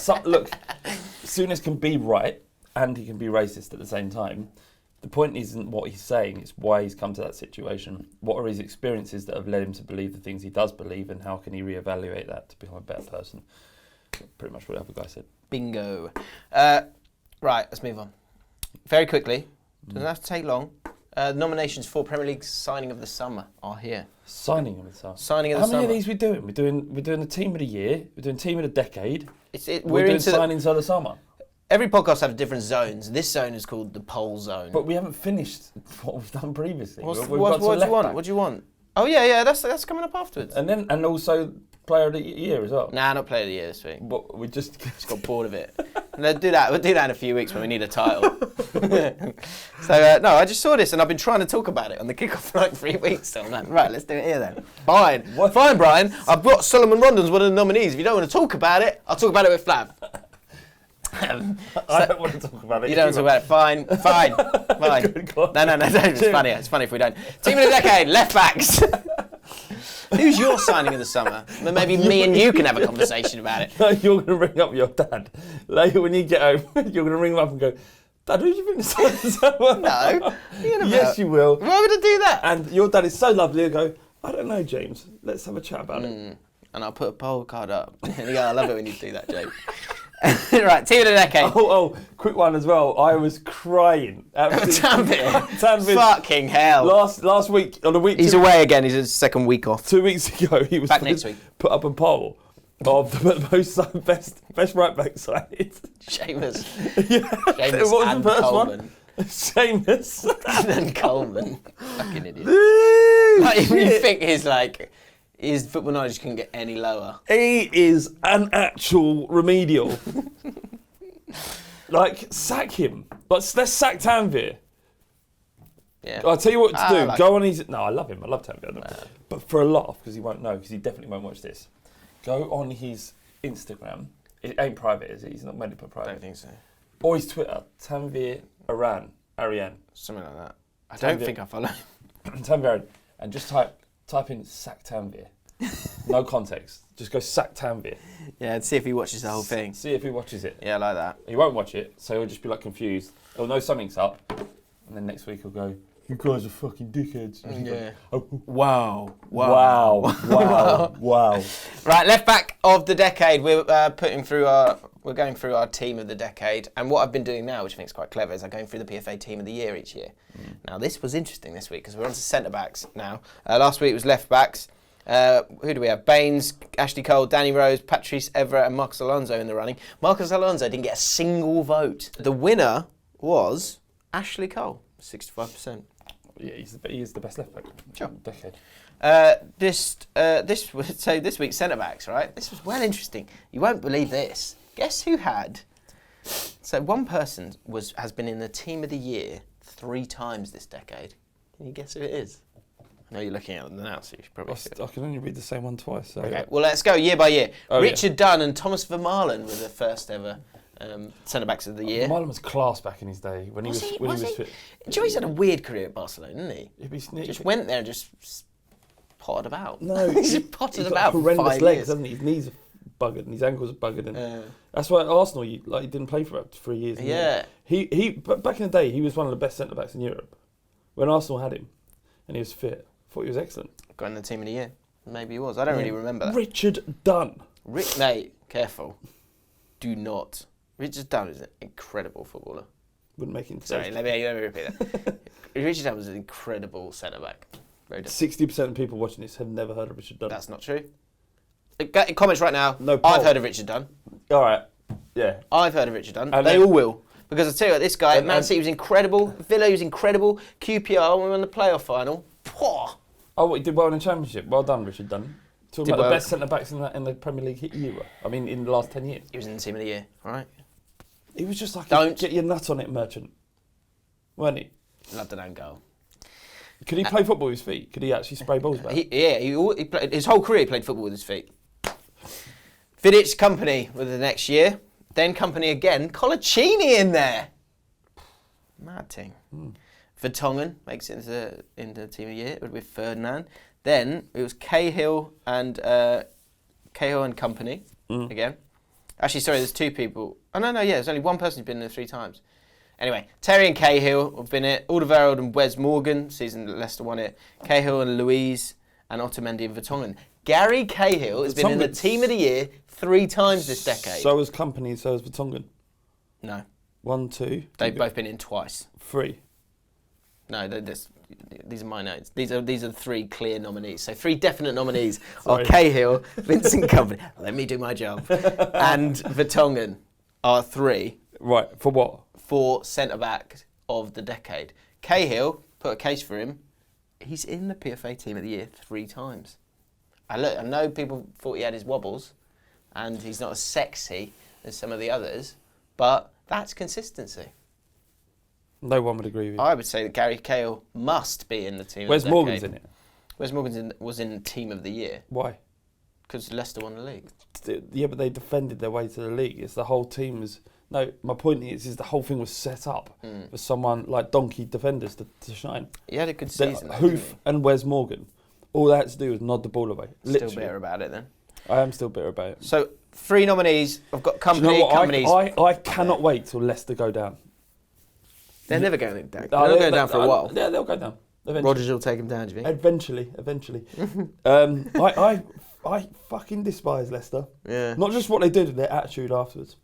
Souness can be right and he can be racist at the same time. The point isn't what he's saying, it's why he's come to that situation. What are his experiences that have led him to believe the things he does believe, and how can he reevaluate that to become a better person? Pretty much what the other guy said. Bingo. Right, let's move on. Very quickly, doesn't have to take long. Nominations for Premier League Signing of the Summer are here. Signing of the Summer? Signing of the Summer. How many of these are we doing? We're doing the Team of the Year, we're doing Team of the Decade, we're doing Signings of the Summer. Every podcast have different zones. This zone is called the poll zone. But we haven't finished what we've done previously. What do you want? What do you want? Oh yeah, that's coming up afterwards. And also Player of the Year as well. Nah, not Player of the Year this week. But we just got bored of it. We'll do that in a few weeks when we need a title. So no, I just saw this and I've been trying to talk about it on the kickoff for like 3 weeks. So I'm like, right, let's do it here then. Fine, fine, Brian. I've got Solomon Rondon's one of the nominees. If you don't want to talk about it, I'll talk about it with Flav. I don't want to talk about it. You don't want to talk about it. Fine. No. It's funny if we don't. Team of the Decade, left backs. Who's your signing of the summer? Maybe me and you can have a conversation about it. No, you're going to ring up your dad later when you get home. You're going to ring him up and go, Dad, who do you think the signing of the summer? No. Yes, you will. Why would I do that? And your dad is so lovely. He'll go, I don't know, James. Let's have a chat about it. And I'll put a poll card up. And you go, I love it when you do that, Jake. Right, Team of the Decade. Oh, quick one as well. I was crying. Tanvir. Fucking hell. Last week, on a week. He's away again. He's his second week off. 2 weeks ago, he was back next week. Put up a poll of the most best right back side. Seamus. Yeah. Seamus what was and the first Coleman. One? Seamus. And Coleman. Fucking idiot. Like, you think his football knowledge couldn't get any lower. He is an actual remedial. Sack him. Let's sack Tanvir. Yeah. I'll tell you what to do. Go on his... No, I love him. I love Tanvir. But for a laugh, because he won't know, because he definitely won't watch this. Go on his Instagram. It ain't private, is it? He's not meant to put private. I don't think so. Or his Twitter. Tanvir Ariane. Something like that. I don't think I follow him. Tanvir Ariane. And just type in sack Tanvir. No context. Just go sack Tanvir. Yeah, and see if he watches the whole thing. See if he watches it. Yeah, I like that. He won't watch it, so he'll just be confused. He'll know something's up, and then next week he'll go, "You guys are fucking dickheads." Yeah. Go, oh. Wow. Right, left back of the decade. We're going through our team of the decade, and what I've been doing now, which I think is quite clever, is I'm going through the PFA team of the year each year. Now this was interesting this week because we're on to centre backs now. Last week it was left backs. Who do we have? Baines, Ashley Cole, Danny Rose, Patrice Evra and Marcos Alonso in the running. Marcos Alonso didn't get a single vote. The winner was Ashley Cole, 65%. Yeah, he is the best left back. Sure. Decade. This week's centre backs, right? This was well interesting. You won't believe this. Guess who had? So one person has been in the team of the year 3 times this decade. Can you guess who it is? I know you're looking at them now, so you should probably. I can only read the same one twice. So. Okay, well let's go year by year. Richard Dunn and Thomas Vermaelen were the first ever centre backs of the year. Vermaelen was class back in his day when he was fit. Do you know he's had a weird career at Barcelona, didn't he? Just went there and just potted about. No, he just potted about for horrendous 5 legs, years. hasn't he? His knees are buggered and his ankles are buggered, and that's why at Arsenal he didn't play for up to 3 years. Yeah. But back in the day he was one of the best centre backs in Europe when Arsenal had him, and he was fit. I thought he was excellent. got in the team of the year. Maybe he was. I don't really remember that. Richard Dunn. Mate, careful. Do not. Richard Dunn is an incredible footballer. Wouldn't make it. Sorry, let me repeat that. Richard Dunn was an incredible centre back. 60% of people watching this have never heard of Richard Dunn. That's not true. Comments right now. No poll. I've heard of Richard Dunn. All right. Yeah. I've heard of Richard Dunn. And they then, all will. Because I tell you what, this guy, Man City was incredible. Villa was incredible. QPR, when we won the playoff final. Pwah. Oh, he did well in the Championship. Well done, Richard Dunn. Talking about well. the best centre-backs in the Premier League era. I mean, in the last 10 years. He was in the team of the year, all right? He was just like Don't. Get your nut on it merchant. Weren't he? Loved an own goal. Could he play football with his feet? Could he actually spray balls back? He played, his whole career he played football with his feet. Vidic, Company with the next year. Then Company again. Colaccini in there. Mad thing. Vertonghen makes it into the team of the year with Ferdinand. Then it was Cahill and Company again. Actually, sorry, there's two people. Oh, no, there's only one person who's been there 3 times. Anyway, Terry and Cahill have been it. Alderweireld and Wes Morgan, season that Leicester won it. Cahill and Louise and Otamendi and Vertonghen. Gary Cahill has been in the team of the year 3 times this decade. So has Company, so has Vertonghen. No. 1, 2. They've both been in twice. 3. No, these are my notes. These are 3 clear nominees. So 3 definite nominees are Cahill, Vincent Company. Let me do my job. And Vertonghen are 3. Right, for what? For centre-back of the decade. Cahill, put a case for him, he's in the PFA team of the year 3 times. I know people thought he had his wobbles, and he's not as sexy as some of the others, but that's consistency. No one would agree with you. I would say that Gary Cahill must be in the team Where's of the decade. Morgan's in it? Where's Morgan's was in team of the year? Why? Because Leicester won the league. Yeah, but they defended their way to the league. It's the whole team was... No, my point is the whole thing was set up for someone like donkey defenders to shine. He had a good season. Hoof and Wes Morgan, all they had to do was nod the ball away. Still bitter about it then. I am still bitter about it. So 3 nominees. I've got Company. You know what? Companies. I cannot wait till Leicester go down. They're never going down. They're not going down for a while. Yeah, they'll go down. Eventually. Rodgers will take them down, do you think? Eventually. I fucking despise Leicester. Yeah. Not just what they did, their attitude afterwards.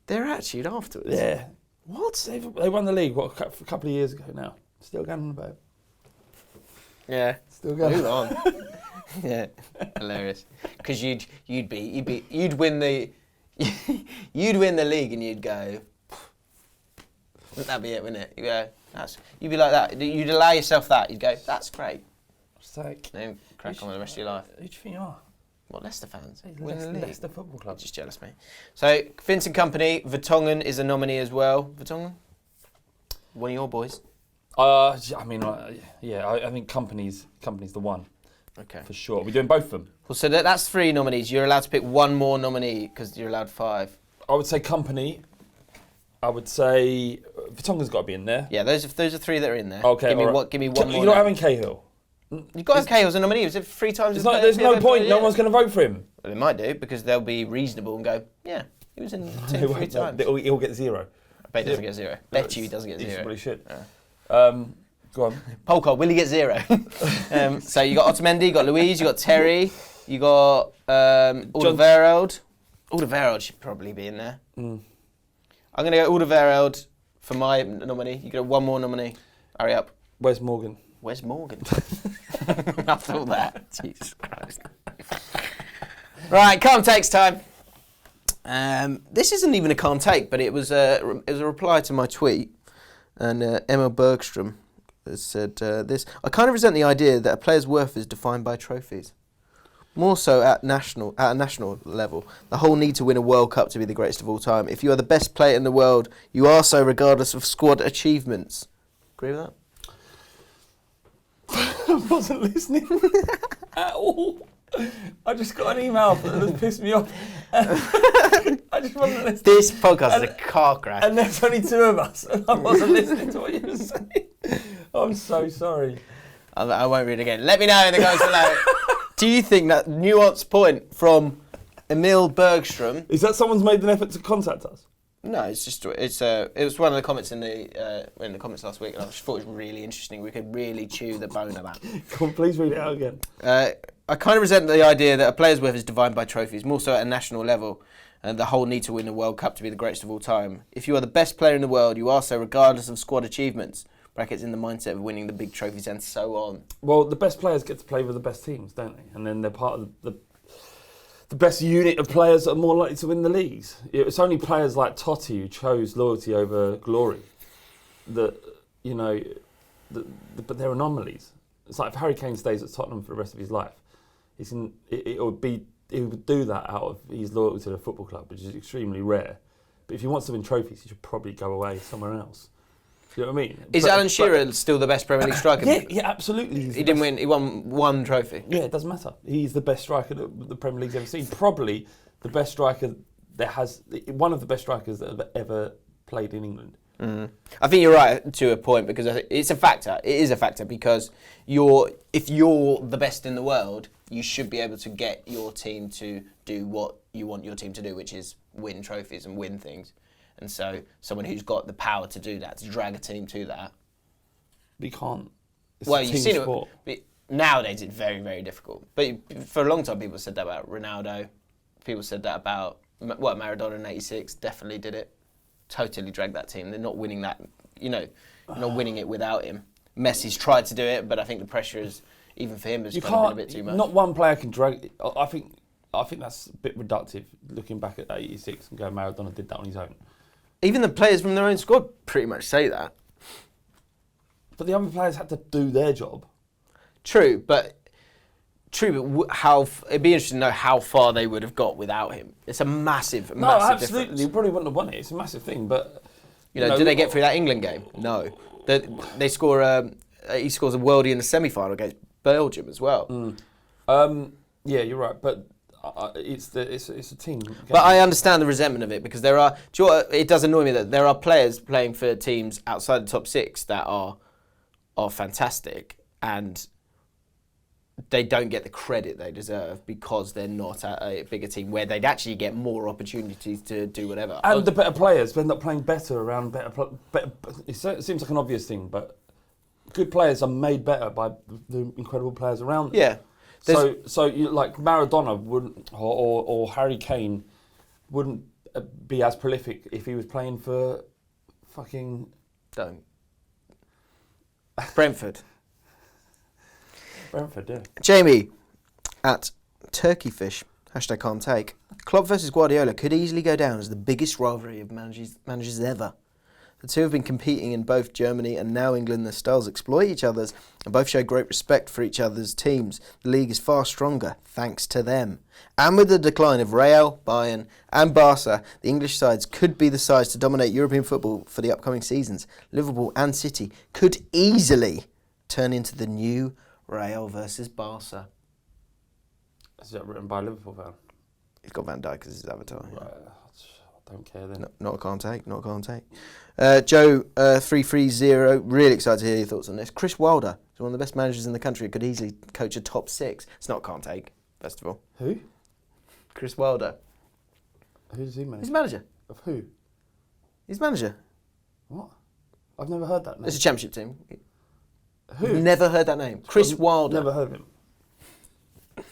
Their attitude afterwards? Yeah. What? They won the league, a couple of years ago now. Still going on about it. Yeah. Still going Move on. Yeah. Hilarious. Because you'd win the you'd win the league and you'd go, wouldn't that be it, wouldn't it? You'd be like that. You'd allow yourself that. You'd go, that's great. Sake. Then crack on with the rest of your life. Who do you think you are? What, Leicester fans? Leicester Football Club. Just jealous, mate. So, Vincent Company, Vertonghen is a nominee as well. Vertonghen? One of your boys? I think Company's the one. Okay. For sure. We're doing both of them. Well, so that's 3 nominees. You're allowed to pick one more nominee because you're allowed 5. I would say Company. I would say Vertonghen's got to be in there. Yeah, those are 3 that are in there. Okay, Give me one more. You're not having Cahill. You've got to have Cahill as a nominee. Was it 3 times? There's no point. No one's going to vote for him. Well, they might do because they'll be reasonable and go, yeah, he was in the team 3 times. He'll get 0. I bet he doesn't get 0. Bet you he doesn't get 0. He probably should. Yeah. Go on. Poll call, will he get 0? So you got Otamendi, you got Louise, you got Terry, you got Alderweireld. Alderweireld should probably be in there. I'm going to go Alderweireld for my nominee. You got one more nominee. Hurry up. Where's Morgan? Where's Morgan? I thought that. Jesus Christ. Right, calm takes time. This isn't even a calm take, but it was a reply to my tweet. And Emma Bergstrom has said this. I kind of resent the idea that a player's worth is defined by trophies. More so at a national level. The whole need to win a World Cup to be the greatest of all time. If you are the best player in the world, you are so regardless of squad achievements. Agree with that? I wasn't listening at all. I just got an email that has pissed me off. I just wasn't listening. This podcast is a car crash. And there's only 2 of us, and I wasn't listening to what you were saying. I'm so sorry. I won't read it again. Let me know in the comments below. Do you think that nuanced point from Emil Bergstrom... Is that someone's made an effort to contact us? No, it's just it was one of the comments in the comments last week, and I just thought it was really interesting. We could really chew the bone of that. Come on, please read it out again. I kind of resent the idea that a player's worth is defined by trophies, more so at a national level, and the whole need to win the World Cup to be the greatest of all time. If you are the best player in the world, you are so regardless of squad achievements. Brackets in the mindset of winning the big trophies and so on. Well, the best players get to play with the best teams, don't they? And then they're part of the best unit of players that are more likely to win the leagues. It's only players like Totti who chose loyalty over glory. But they're anomalies. It's like if Harry Kane stays at Tottenham for the rest of his life, he would do that out of his loyalty to the football club, which is extremely rare. But if he wants to win trophies, he should probably go away somewhere else. You know what I mean? Is Alan Shearer still the best Premier League striker? Yeah, absolutely. He didn't win. He won one trophy. Yeah, it doesn't matter. He's the best striker that the Premier League's ever seen. Probably the best striker one of the best strikers that have ever played in England. Mm. I think you're right to a point, because it's a factor. It is a factor because if you're the best in the world, you should be able to get your team to do what you want your team to do, which is win trophies and win things. And so someone who's got the power to do that, to drag a team to that. But you can't. You've seen sport. It. Nowadays, it's very, very difficult. But for a long time, people said that about Ronaldo. People said that about Maradona in '86. Definitely did it. Totally dragged that team. They're not winning that. Not winning it without him. Messi's tried to do it, but I think the pressure is, even for him, has been a bit too much. Not one player can drag. I think that's a bit reductive. Looking back at '86 and going, Maradona did that on his own. Even the players from their own squad pretty much say that. But the other players had to do their job. True, but it'd be interesting to know how far they would have got without him. It's a massive absolutely. difference. They probably wouldn't have won it. It's a massive thing, but did they get through that England game? No. They score. He scores a worldie in the semi-final against Belgium as well. Yeah, you're right, but. It's a team game. But I understand the resentment of it, because it does annoy me that there are players playing for teams outside the top six that are fantastic, and they don't get the credit they deserve because they're not at a bigger team where they'd actually get more opportunities to do whatever. And the better players end up playing better around better. It seems like an obvious thing, but good players are made better by the incredible players around them. Yeah. So like Maradona wouldn't, or Harry Kane wouldn't be as prolific if he was playing for fucking... Don't. Brentford. Brentford, yeah. Jamie, at Turkeyfish, #CalmTake. Klopp versus Guardiola could easily go down as the biggest rivalry of managers ever. The two have been competing in both Germany and now England. Their styles exploit each other's and both show great respect for each other's teams. The league is far stronger thanks to them. And with the decline of Real, Bayern and Barca, the English sides could be the sides to dominate European football for the upcoming seasons. Liverpool and City could easily turn into the new Real versus Barca. Is that written by a Liverpool fan? He's got Van Dijk as his avatar. Right. I don't care then. No, not a calm take. Joe 330, really excited to hear your thoughts on this. Chris Wilder is one of the best managers in the country. Could easily coach a top six. It's not a calm take, first of all. Who? Chris Wilder. Who does he manage? He's manager. Of who? He's manager. What? I've never heard that name. It's a championship team. Who? Never heard that name. Chris Wilder. Never heard of him.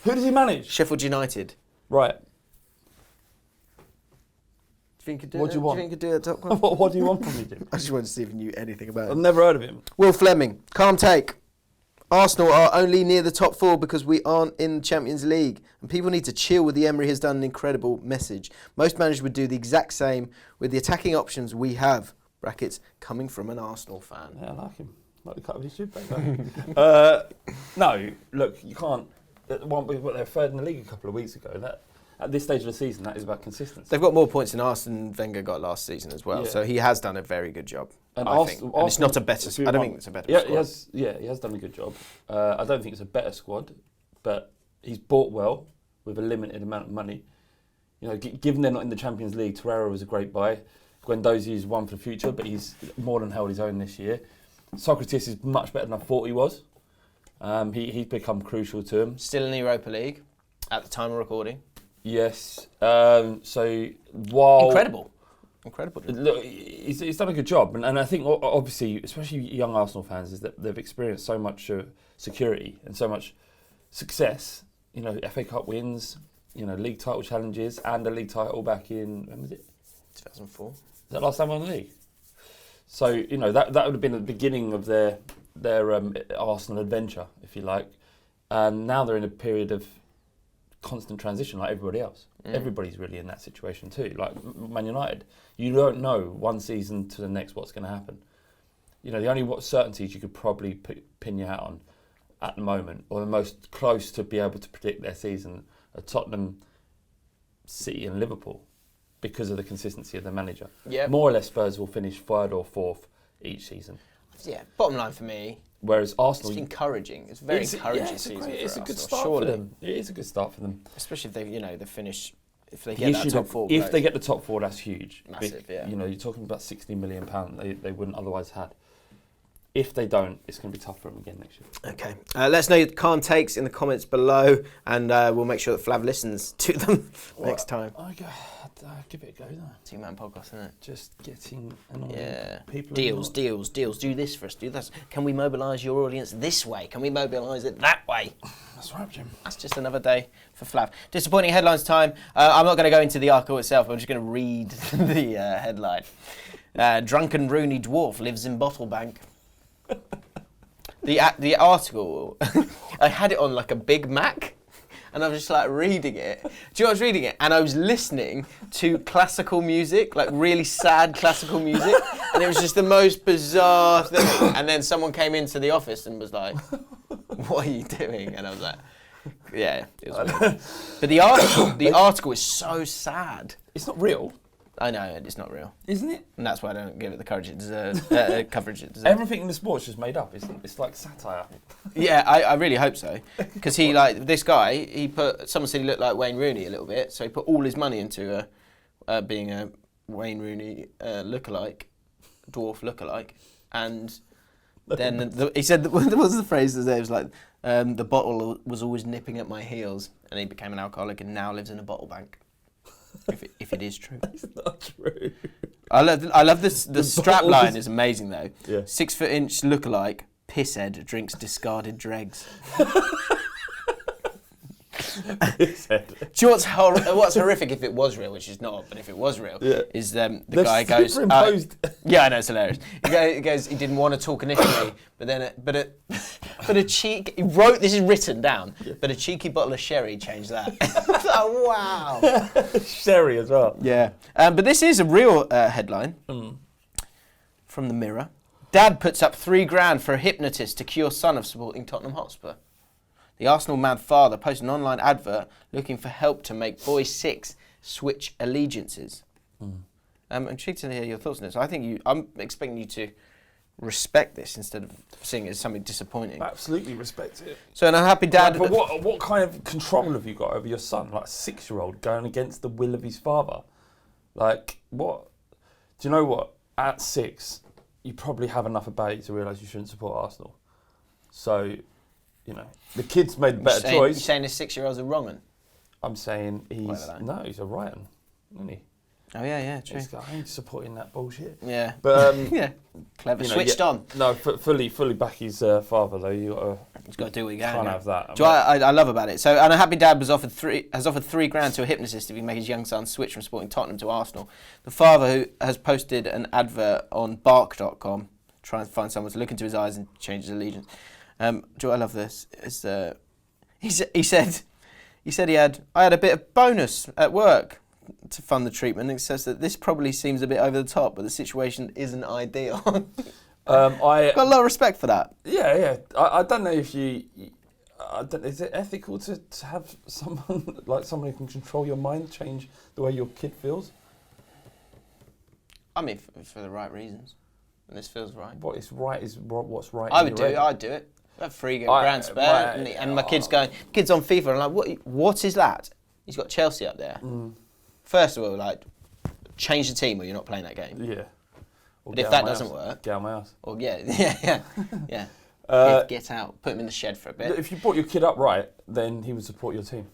Who does he manage? Sheffield United. Right. Do you think he'd do what do you want? Do you think he'd do that top club? What do you want from me, Jim? I just wanted to see if you knew anything about I've it. never heard of him. Will Fleming, calm take. Arsenal are only near the top four because we aren't in the Champions League. And people need to chill with the Emery has done an incredible message. Most managers would do the exact same with the attacking options we have. Brackets, coming from an Arsenal fan. Yeah, I like him. Like the cut of his shoe back. No, look, you can't. They were third in the league a couple of weeks ago. At this stage of the season, that is about consistency. They've got more points than Arsene Wenger got last season as well, so he has done a very good job. I think. And it's not a better. I don't think it's a better squad. He has done a good job. I don't think it's a better squad, but he's bought well with a limited amount of money. Given they're not in the Champions League, Torreira was a great buy. Guendouzi is one for the future, but he's more than held his own this year. Socrates is much better than I thought he was. He's become crucial to him. Still in the Europa League at the time of recording. Yes. So while incredible. Incredible. Look, he's done a good job, and I think obviously, especially young Arsenal fans, is that they've experienced so much security and so much success. You know, FA Cup wins, you know, league title challenges, and a league title back in, when was it? 2004. Was that last time we won the league? So you know that would have been the beginning of their Arsenal adventure, if you like, and now they're in a period of constant transition, like everybody else. Everybody's really in that situation too. Like Man United, you don't know one season to the next what's going to happen. You know, the only certainties you could probably pin your hat on at the moment, or the most close to be able to predict their season, are Tottenham, City, and Liverpool, because of the consistency of the manager. Yeah. More or less, Spurs will finish 3rd or 4th each season. Yeah. Bottom line for me. Whereas Arsenal, it's encouraging. It's a very encouraging season. It's a good Arsenal, start surely. for them. It is a good start for them. Especially if they finish. If they get that top 4. If they get the top 4, that's huge. Massive, yeah. You know, you're talking about £60 million they wouldn't otherwise have. If they don't, it's going to be tough for them again next year. Okay. Let us know your calm takes in the comments below, and we'll make sure that Flav listens to them next time. Give it a go, though. 2-man podcast, isn't it? Just getting annoying people. Deals. Do this for us. Do this. Can we mobilise your audience this way? Can we mobilise it that way? That's right, Jim. That's just another day for Flav. Disappointing headlines time. I'm not going to go into the article itself. I'm just going to read the headline. Drunken Rooney dwarf lives in bottle bank. The article, I had it on like a Big Mac, and I was just like reading it. Do you know what I was reading it? And I was listening to classical music, like really sad classical music, and it was just the most bizarre thing. And then someone came into the office and was like, "What are you doing?" And I was like, "Yeah, it was weird." But the article is so sad. It's not real. I know, it's not real. Isn't it? And that's why I don't give it the courage it deserves, coverage it deserves. Everything in the sport's just made up, isn't it? It's like satire. Yeah, I really hope so. Because this guy, someone said he looked like Wayne Rooney a little bit, so he put all his money into being a Wayne Rooney dwarf lookalike. And then he said, what was the phrase that it was like, the bottle was always nipping at my heels, and he became an alcoholic and now lives in a bottle bank. If it is true. It's not true. I love this. The strap line is amazing though. Yeah. 6-foot-inch lookalike, pisshead drinks discarded dregs. Pisshead. Do you know what's horrific if it was real, which is not, but if it was real, is the guy goes. Yeah, I know, it's hilarious. He goes. He didn't want to talk initially, but a cheek. He wrote this is written down, but a cheeky bottle of sherry changed that. Oh wow. Sherry as well. Yeah, but this is a real headline from the Mirror. Dad puts up £3,000 for a hypnotist to cure son of supporting Tottenham Hotspur. The Arsenal mad father posted an online advert looking for help to make boy 6 switch allegiances. I'm intrigued to hear your thoughts on this. I'm expecting you to respect this instead of seeing it as something disappointing. Absolutely respect it. So an unhappy dad... But what kind of control have you got over your son? Like a 6-year-old going against the will of his father? Like, what? Do you know what? At 6, you probably have enough about you to realise you shouldn't support Arsenal. So... You know, the kid's made the better choice. You're saying this 6-year-old's a wrong 'un? I'm saying he's a right 'un, isn't he? Oh yeah, true. I ain't supporting that bullshit. Yeah, but yeah, clever. Switched on. No, fully back his father though. He's got to do what he can. Can't have that. Do I love about it. So, and a happy dad has offered £3,000 to a hypnotist if he can make his young son switch from supporting Tottenham to Arsenal. The father, who has posted an advert on Bark.com, trying to find someone to look into his eyes and change his allegiance. I love this. He said I had a bit of bonus at work to fund the treatment. It says that this probably seems a bit over the top, but the situation isn't ideal. I got a lot of respect for that. Yeah. I don't know if you. Is it ethical to have someone who can control your mind change the way your kid feels? I mean, for the right reasons. And this feels right. What is right is what's right. I'd do it. I have £3,000 spare, and my kid's on FIFA. And I'm like, what is that? He's got Chelsea up there. First of all, change the team or you're not playing that game. Yeah. But if that doesn't work, get out my house. Or yeah. Get out. Put him in the shed for a bit. If you brought your kid up right, then he would support your team.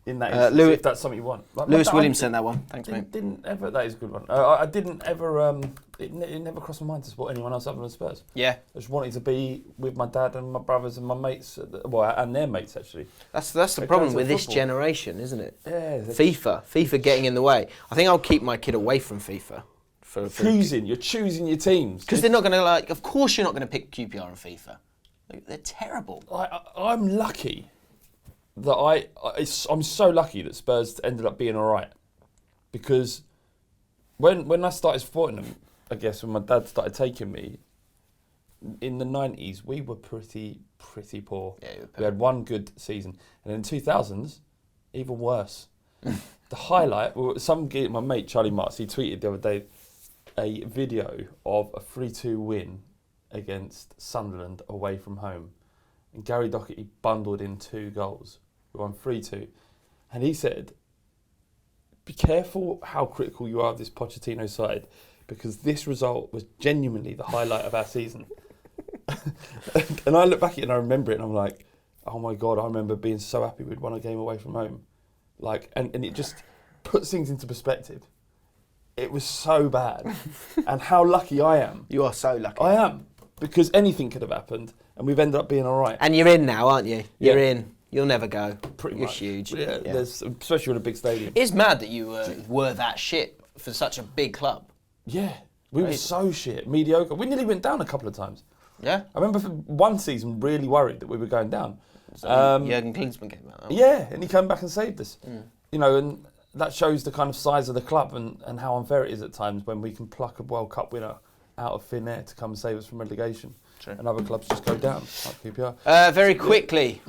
in that instance, if that's something you want. Like, Lewis Williams sent that one. Thanks, mate. That is a good one. I didn't ever. It never crossed my mind to support anyone else other than Spurs. Yeah. I just wanted to be with my dad and my brothers and my mates, and their mates actually. That's the problem with this generation, isn't it? Yeah. FIFA getting in the way. I think I'll keep my kid away from FIFA. You're choosing your teams. Because they're not going to of course you're not going to pick QPR and FIFA. They're terrible. I'm lucky that I'm so lucky that Spurs ended up being all right, because when I started supporting them, I guess when my dad started taking me in the 90s, we were pretty poor. Yeah, we had one good season, and in the 2000s, even worse. The highlight, my mate Charlie Marks, he tweeted the other day a video of a 3-2 win against Sunderland away from home, and Gary Doherty bundled in 2 goals. We won 3-2, and he said, "Be careful how critical you are of this Pochettino side, because this result was genuinely the highlight of our season." And I look back at it and I remember it, and I'm like, "Oh my God, I remember being so happy we'd won a game away from home." And it just puts things into perspective. It was so bad, and how lucky I am. You are so lucky. I am, because anything could have happened, and we've ended up being all right. And you're in now, aren't you? You're in. You'll never go. Pretty You're much. huge. Yeah. Especially with a big stadium. It's mad that you were that shit for such a big club. Yeah, we were so shit, mediocre. We nearly went down a couple of times. Yeah. I remember for one season really worried that we were going down. So Jurgen Klinsmann came out. Yeah, and he came back and saved us. You know, and that shows the kind of size of the club and how unfair it is at times when we can pluck a World Cup winner out of thin air to come and save us from relegation. True. And other clubs just go down, like QPR. Very quickly,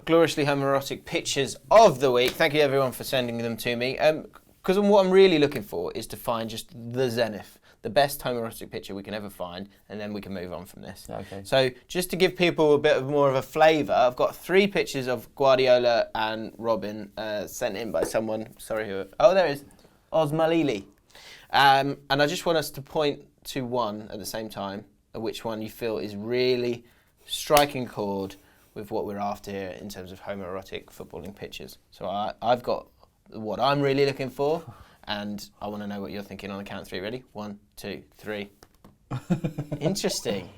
gloriously homoerotic pictures of the week. Thank you everyone for sending them to me. Because what I'm really looking for is to find just the zenith, the best homoerotic picture we can ever find, and then we can move on from this. Okay. So just to give people a bit of more of a flavour, I've got 3 pictures of Guardiola and Robin sent in by someone. Sorry, who? Oh, there it is. Osmalili. And I just want us to point to one at the same time, which one you feel is really striking chord with what we're after here in terms of homoerotic footballing pictures. So I've got what I'm really looking for, and I want to know what you're thinking on the count of 3. Ready? 1, 2, 3. Interesting.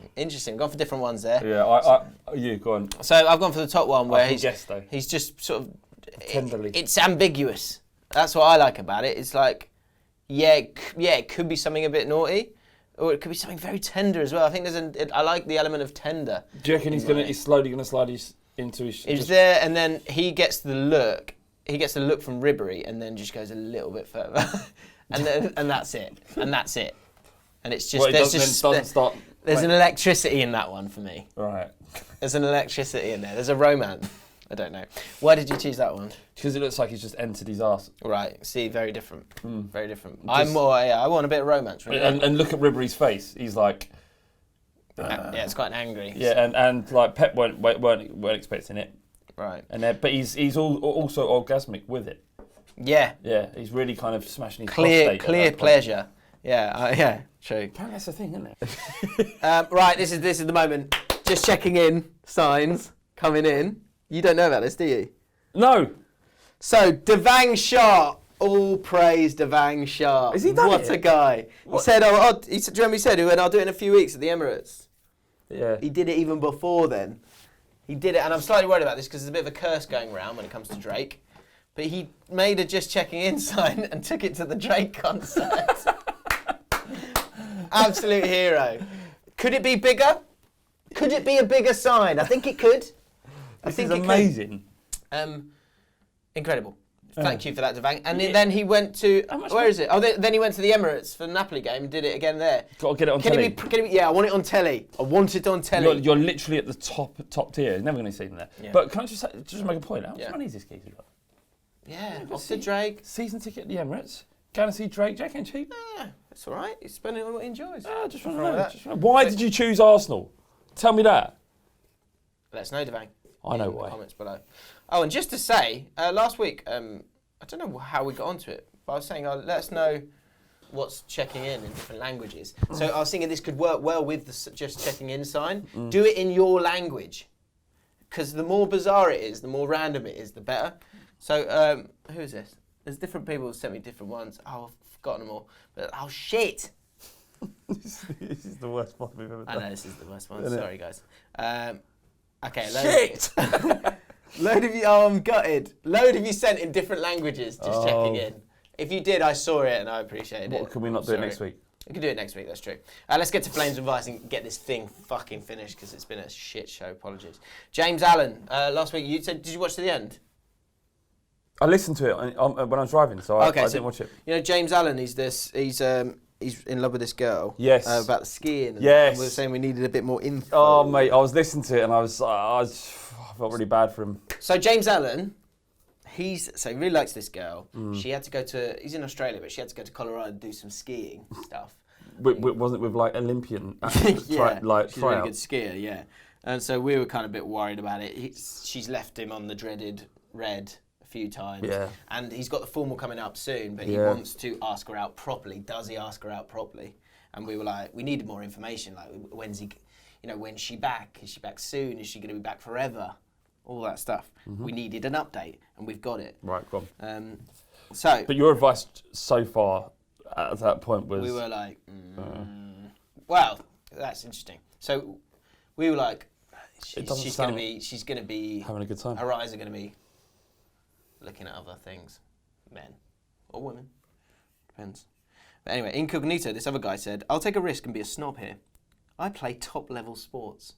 Gone for different ones there. Yeah, you go on. So I've gone for the top one where he's just sort of tenderly. It's ambiguous. That's what I like about it. It's like, it could be something a bit naughty, or it could be something very tender as well. I think I like the element of tender. Do you reckon he's slowly going to slide into his? He's there, and then he gets the look. He gets the look from Ribery, and then just goes a little bit further, and that's it. And it's just there's an electricity in that one for me. Right. There's an electricity in there. There's a romance. I don't know. Why did you choose that one? Because it looks like he's just entered his arse. Right. See, very different. Very different. I'm more. I want a bit of romance. Really. And look at Ribery's face. He's like. It's quite angry. Yeah, and like Pep weren't expecting it. Right. And but he's also orgasmic with it. Yeah. Yeah. He's really kind of smashing his clear pleasure. Yeah. True. Apparently that's the thing, isn't it? Right. This is the moment. Just checking in. Signs coming in. You don't know about this, do you? No. So, Devang Shah. All praise Devang Shah. Is he done What it? a guy. What? He said, do you remember he said, I'll do it in a few weeks at the Emirates. Yeah. He did it even before then. He did it, and I'm slightly worried about this because there's a bit of a curse going around when it comes to Drake. But he made a just checking in sign and took it to the Drake concert. Absolute hero. Could it be bigger? Could it be a bigger sign? I think it could. This is amazing. Incredible. Thank you for that, Devang. And then he went to... Where is it? Oh, then he went to the Emirates for the Napoli game and did it again there. Got to get it on telly. Yeah, I want it on telly. I want it on telly. You're literally at the top tier. You're never going to see him there. Yeah. But can I just make a point? How much money is this geezer got? Yeah, off to Drake. Season ticket at the Emirates. Going to see Drake. Jack ain't cheap. Yeah, that's all right. He's spending on what he enjoys. Just want to know. Why did you choose Arsenal? Tell me that. Let us know, Devang. I know why. Comments below. Oh, and just to say, last week, I don't know how we got onto it, but I was saying, let us know what's checking in different languages. So I was thinking this could work well with the just checking in sign. Do it in your language. because the more bizarre it is, the more random it is, the better. So, who is this? There's different people who sent me different ones. Oh, I've forgotten them all. But, oh, shit! This is the worst one we've ever done. I know, this is the worst one. Isn't Sorry, guys. Okay, Shit! Load of you, oh, I'm gutted. Load of you sent in different languages, just checking in. If you did, I saw it and I appreciated it. Can we not do it next week? We can do it next week, that's true. Let's get to Flames and Vice and get this thing fucking finished because it's been a shit show. Apologies. James Allen, last week you said, did you watch to the end? I listened to it when I was driving, so I didn't watch it. You know, James Allen, he's in love with this girl. Yes. About the skiing. And yes. We were saying we needed a bit more info. Oh, mate, I was listening to it and I felt really bad for him. So James Allen, he really likes this girl. She had to go he's in Australia, but she had to go to Colorado and do some skiing stuff. Wasn't it with like Olympian? Yeah, she's a really tryout? good skier, yeah. And so we were kind of a bit worried about it. She's left him on the dreaded red a few times. Yeah. And he's got the formal coming up soon, but he wants to ask her out properly. Does he ask her out properly? And we were like, we needed more information. Like, when's she back? Is she back soon? Is she going to be back forever? All that stuff. We needed an update, and we've got it. Right, go on. But your advice so far at that point was... We were like, well, that's interesting. So we were like, she's going to be having a good time. Her eyes are going to be looking at other things, men or women, depends. But anyway, incognito, this other guy said, I'll take a risk and be a snob here. I play top level sports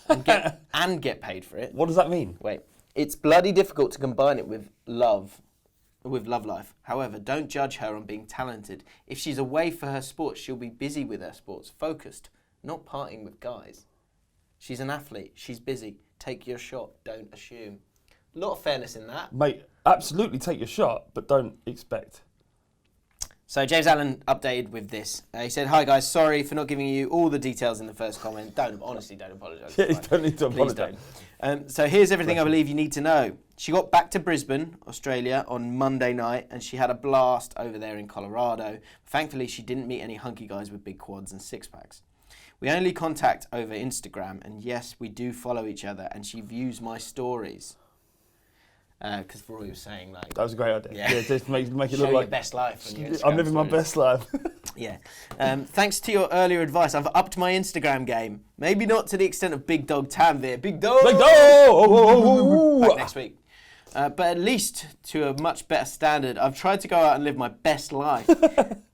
and get paid for it. What does that mean? Wait, it's bloody difficult to combine it with love life. However, don't judge her on being talented. If she's away for her sports, she'll be busy with her sports, focused, not partying with guys. She's an athlete. She's busy. Take your shot. Don't assume. A lot of fairness in that. Mate, absolutely take your shot, but don't expect. So James Allen updated with this. He said, hi guys, sorry for not giving you all the details in the first comment. Honestly, don't apologise. Yeah, you don't need to apologise. Please don't. So here's everything I believe you need to know. She got back to Brisbane, Australia on Monday night and she had a blast over there in Colorado. Thankfully, she didn't meet any hunky guys with big quads and six packs. We only contact over Instagram and yes, we do follow each other and she views my stories. Because Roy was saying like... That was a great idea. Yeah, just make it look Show like... your best life on your Instagram I'm living my best life. Yeah. Thanks to your earlier advice, I've upped my Instagram game. Maybe not to the extent of Big Dog Tanvir. Big Dog! Big Dog! Back next week. But at least to a much better standard. I've tried to go out and live my best life.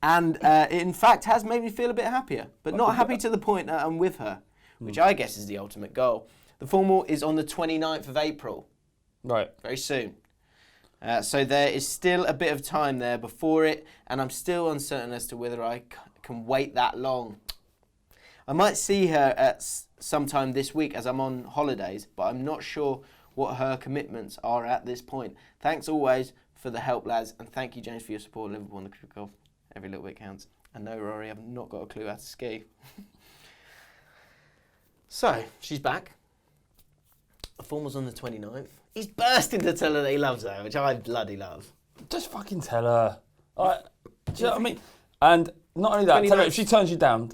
And it in fact has made me feel a bit happier. But not happy to the point that I'm with her. Which I guess is the ultimate goal. The formal is on the 29th of April. Right. Very soon. So there is still a bit of time there before it, and I'm still uncertain as to whether I can wait that long. I might see her at sometime this week as I'm on holidays, but I'm not sure what her commitments are at this point. Thanks always for the help, lads, and thank you, James, for your support of Liverpool on the cricket golf. Every little bit counts. And no, Rory, I've not got a clue how to ski. So, she's back. The formal's on the 29th. He's bursting to tell her that he loves her, which I bloody love. Just fucking tell her. Do you know what I mean? And not only that, tell her if she turns you down,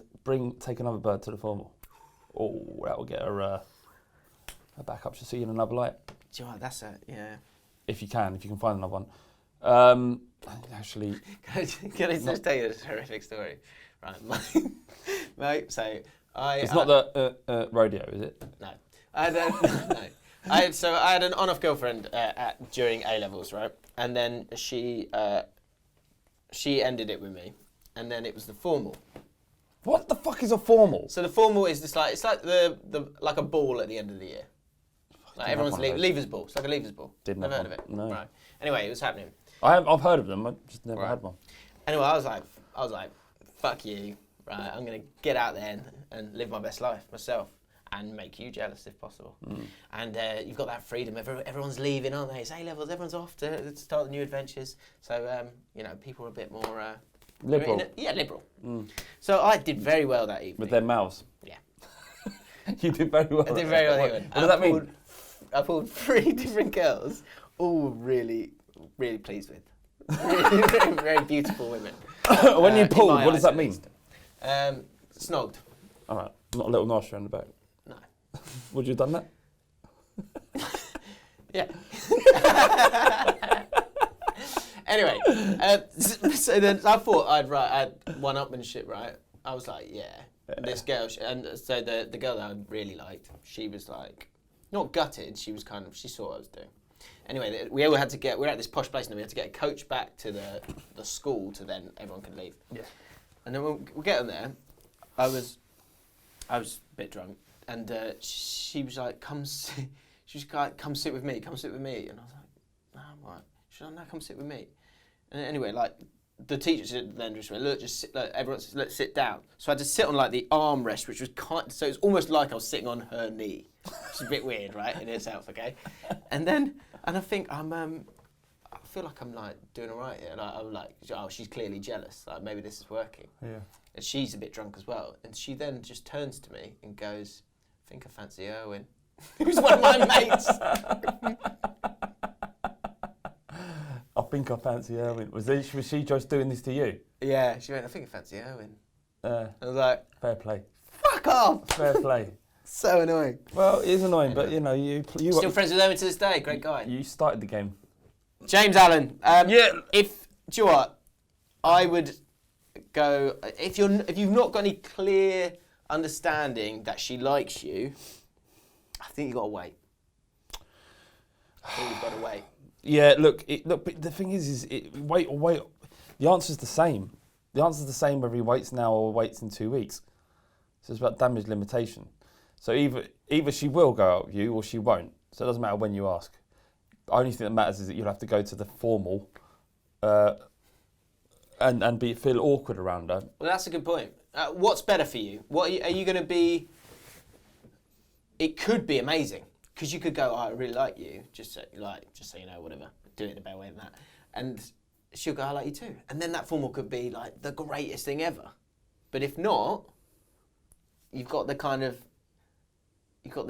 take another bird to the formal. Oh, that will get her back up to see you in another light. Do you know what, that's it, yeah. If you can find another one. Actually... Can I just tell you this horrific story? Right, mate, so It's not the rodeo, is it? No. No. I had an on-off girlfriend during A-levels, right? And then she ended it with me, and then it was the formal. What the fuck is a formal? So the formal is just like it's like the like a ball at the end of the year. Like everyone's leavers ball. It's like a leavers ball. Never heard of it. No. Right. Anyway, it was happening. I've heard of them. I just never had one. Anyway, I was like, fuck you. Right, I'm gonna get out there and live my best life myself. And make you jealous if possible. And you've got that freedom. Everyone's leaving, aren't they? It's A-levels, everyone's off to start the new adventures. So, people are a bit more... liberal. Liberal. So I did very well that evening. With their mouths? Yeah. You did very well. I did very well that evening. What does that mean? I pulled 3 different girls, all really, really pleased with. Really, very, very beautiful women. When you pulled, what does that mean? Snogged. All right. Not a little nosh around the back. No. Would you have done that? Yeah. Anyway, so then I thought I'd one-upmanship, right? I was like, yeah, this girl, and so the girl that I really liked, she was like, not gutted, she saw what I was doing. Anyway, we were at this posh place and we had to get a coach back to the school to then everyone could leave. Yeah. And then we get on there, I was a bit drunk, and she was like, come sit with me, and I was like, no, I'm all right. She was like, no, come sit with me. And anyway, like, the teacher then just went, look, just sit, like, everyone, let's sit down. So I had to sit on like the armrest, which was so it was almost like I was sitting on her knee, which is a bit weird, right, in itself, okay? And I think I feel like I'm like doing all right here. Like, I'm like, oh, she's clearly jealous. Like, maybe this is working. Yeah. And she's a bit drunk as well. And she then just turns to me and goes, I think I fancy Owen. Who's one of my mates. I think I fancy Owen. Was she just doing this to you? Yeah, she went, I think I fancy Owen. I was like, fair play. fuck off! Fair play. So annoying. Well, it is annoying, but you know, you still friends with Owen to this day. Great guy. You started the game. James Allen. Yeah. Do you know what? I would go if you've not got any clear understanding that she likes you. I think you got to wait. I think you've got to wait. Yeah. Look. But the thing is wait or wait. The answer's the same. The answer's the same whether he waits now or waits in 2 weeks. So it's about damage limitation. So either she will go out with you or she won't. So it doesn't matter when you ask. The only thing that matters is that you'll have to go to the formal and feel awkward around her. Well, that's a good point. What's better for you? What are you going to be? It could be amazing because you could go, oh, I really like you, just so you know, whatever. Do it in a better way than that, and she'll go, I like you too, and then that formal could be like the greatest thing ever. But if not, you've got the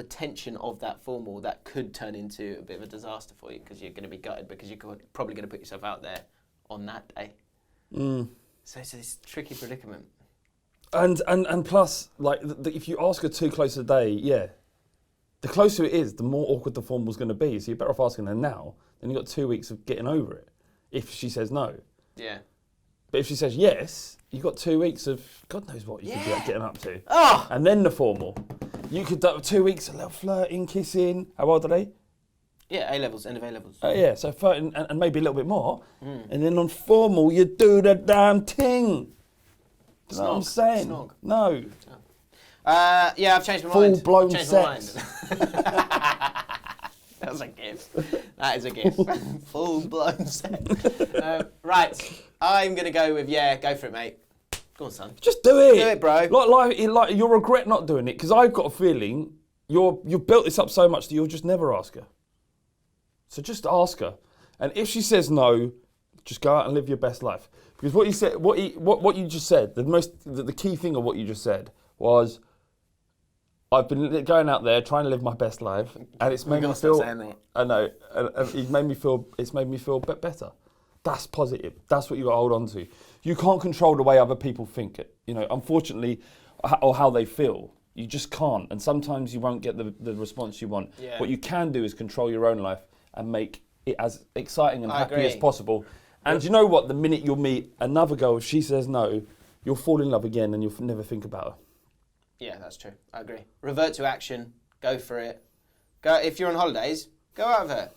tension of that formal that could turn into a bit of a disaster for you because you're going to be gutted because you're probably going to put yourself out there on that day. So it's this tricky predicament. And plus, like, if you ask her too close a day, yeah, the closer it is, the more awkward the formal's going to be. So you're better off asking her now. Then you've got 2 weeks of getting over it. If she says no. Yeah. But if she says yes, you've got 2 weeks of God knows what you could be getting up to. Oh! And then the formal. You could do 2 weeks, a little flirting, kissing. How old are they? Yeah, A-levels, end of A-levels. Yeah, so flirting and maybe a little bit more. And then on formal, you do the damn thing. Do you know what I'm saying? Snog. No. Yeah, I've changed my mind. Full-blown sex. That was a gift. That is a gift. Full-blown sex. Right, I'm going to go with, go for it, mate. Go on, son. Just do it. Do it, bro. Like you'll regret not doing it, because I've got a feeling you've built this up so much that you'll just never ask her. So just ask her. And if she says no, just go out and live your best life. Because what you said, what you just said, the key thing of what you just said was, I've been going out there trying to live my best life, and it's made me feel. I know, and it's made me feel. It's made me feel better. That's positive. That's what you got to hold on to. You can't control the way other people think it. You know, unfortunately, or how they feel. You just can't, and sometimes you won't get the response you want. Yeah. What you can do is control your own life and make it as exciting and happy as possible. And you know what? The minute you'll meet another girl, if she says no, you'll fall in love again, and you'll never think about her. Yeah, that's true. I agree. Revert to action. Go for it. Go if you're on holidays. Go out of it.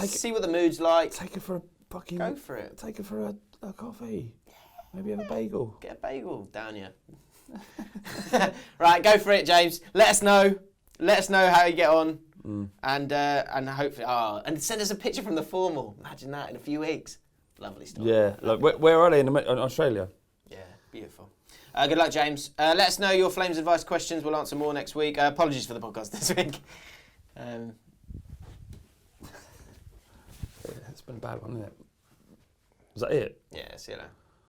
See what the mood's like. Take her for a fucking. Go for it. Take her for a coffee. Maybe have a bagel. Get a bagel down you. Right, go for it, James. Let us know. Let us know how you get on. And hopefully, and send us a picture from the formal. Imagine that in a few weeks. Lovely stuff. Yeah. Like, where are they in Australia? Yeah, beautiful. Good luck, James. Let us know your Flames advice questions. We'll answer more next week. Apologies for the podcast this week. It's been a bad one, isn't it? Was that it? Yeah, see you later.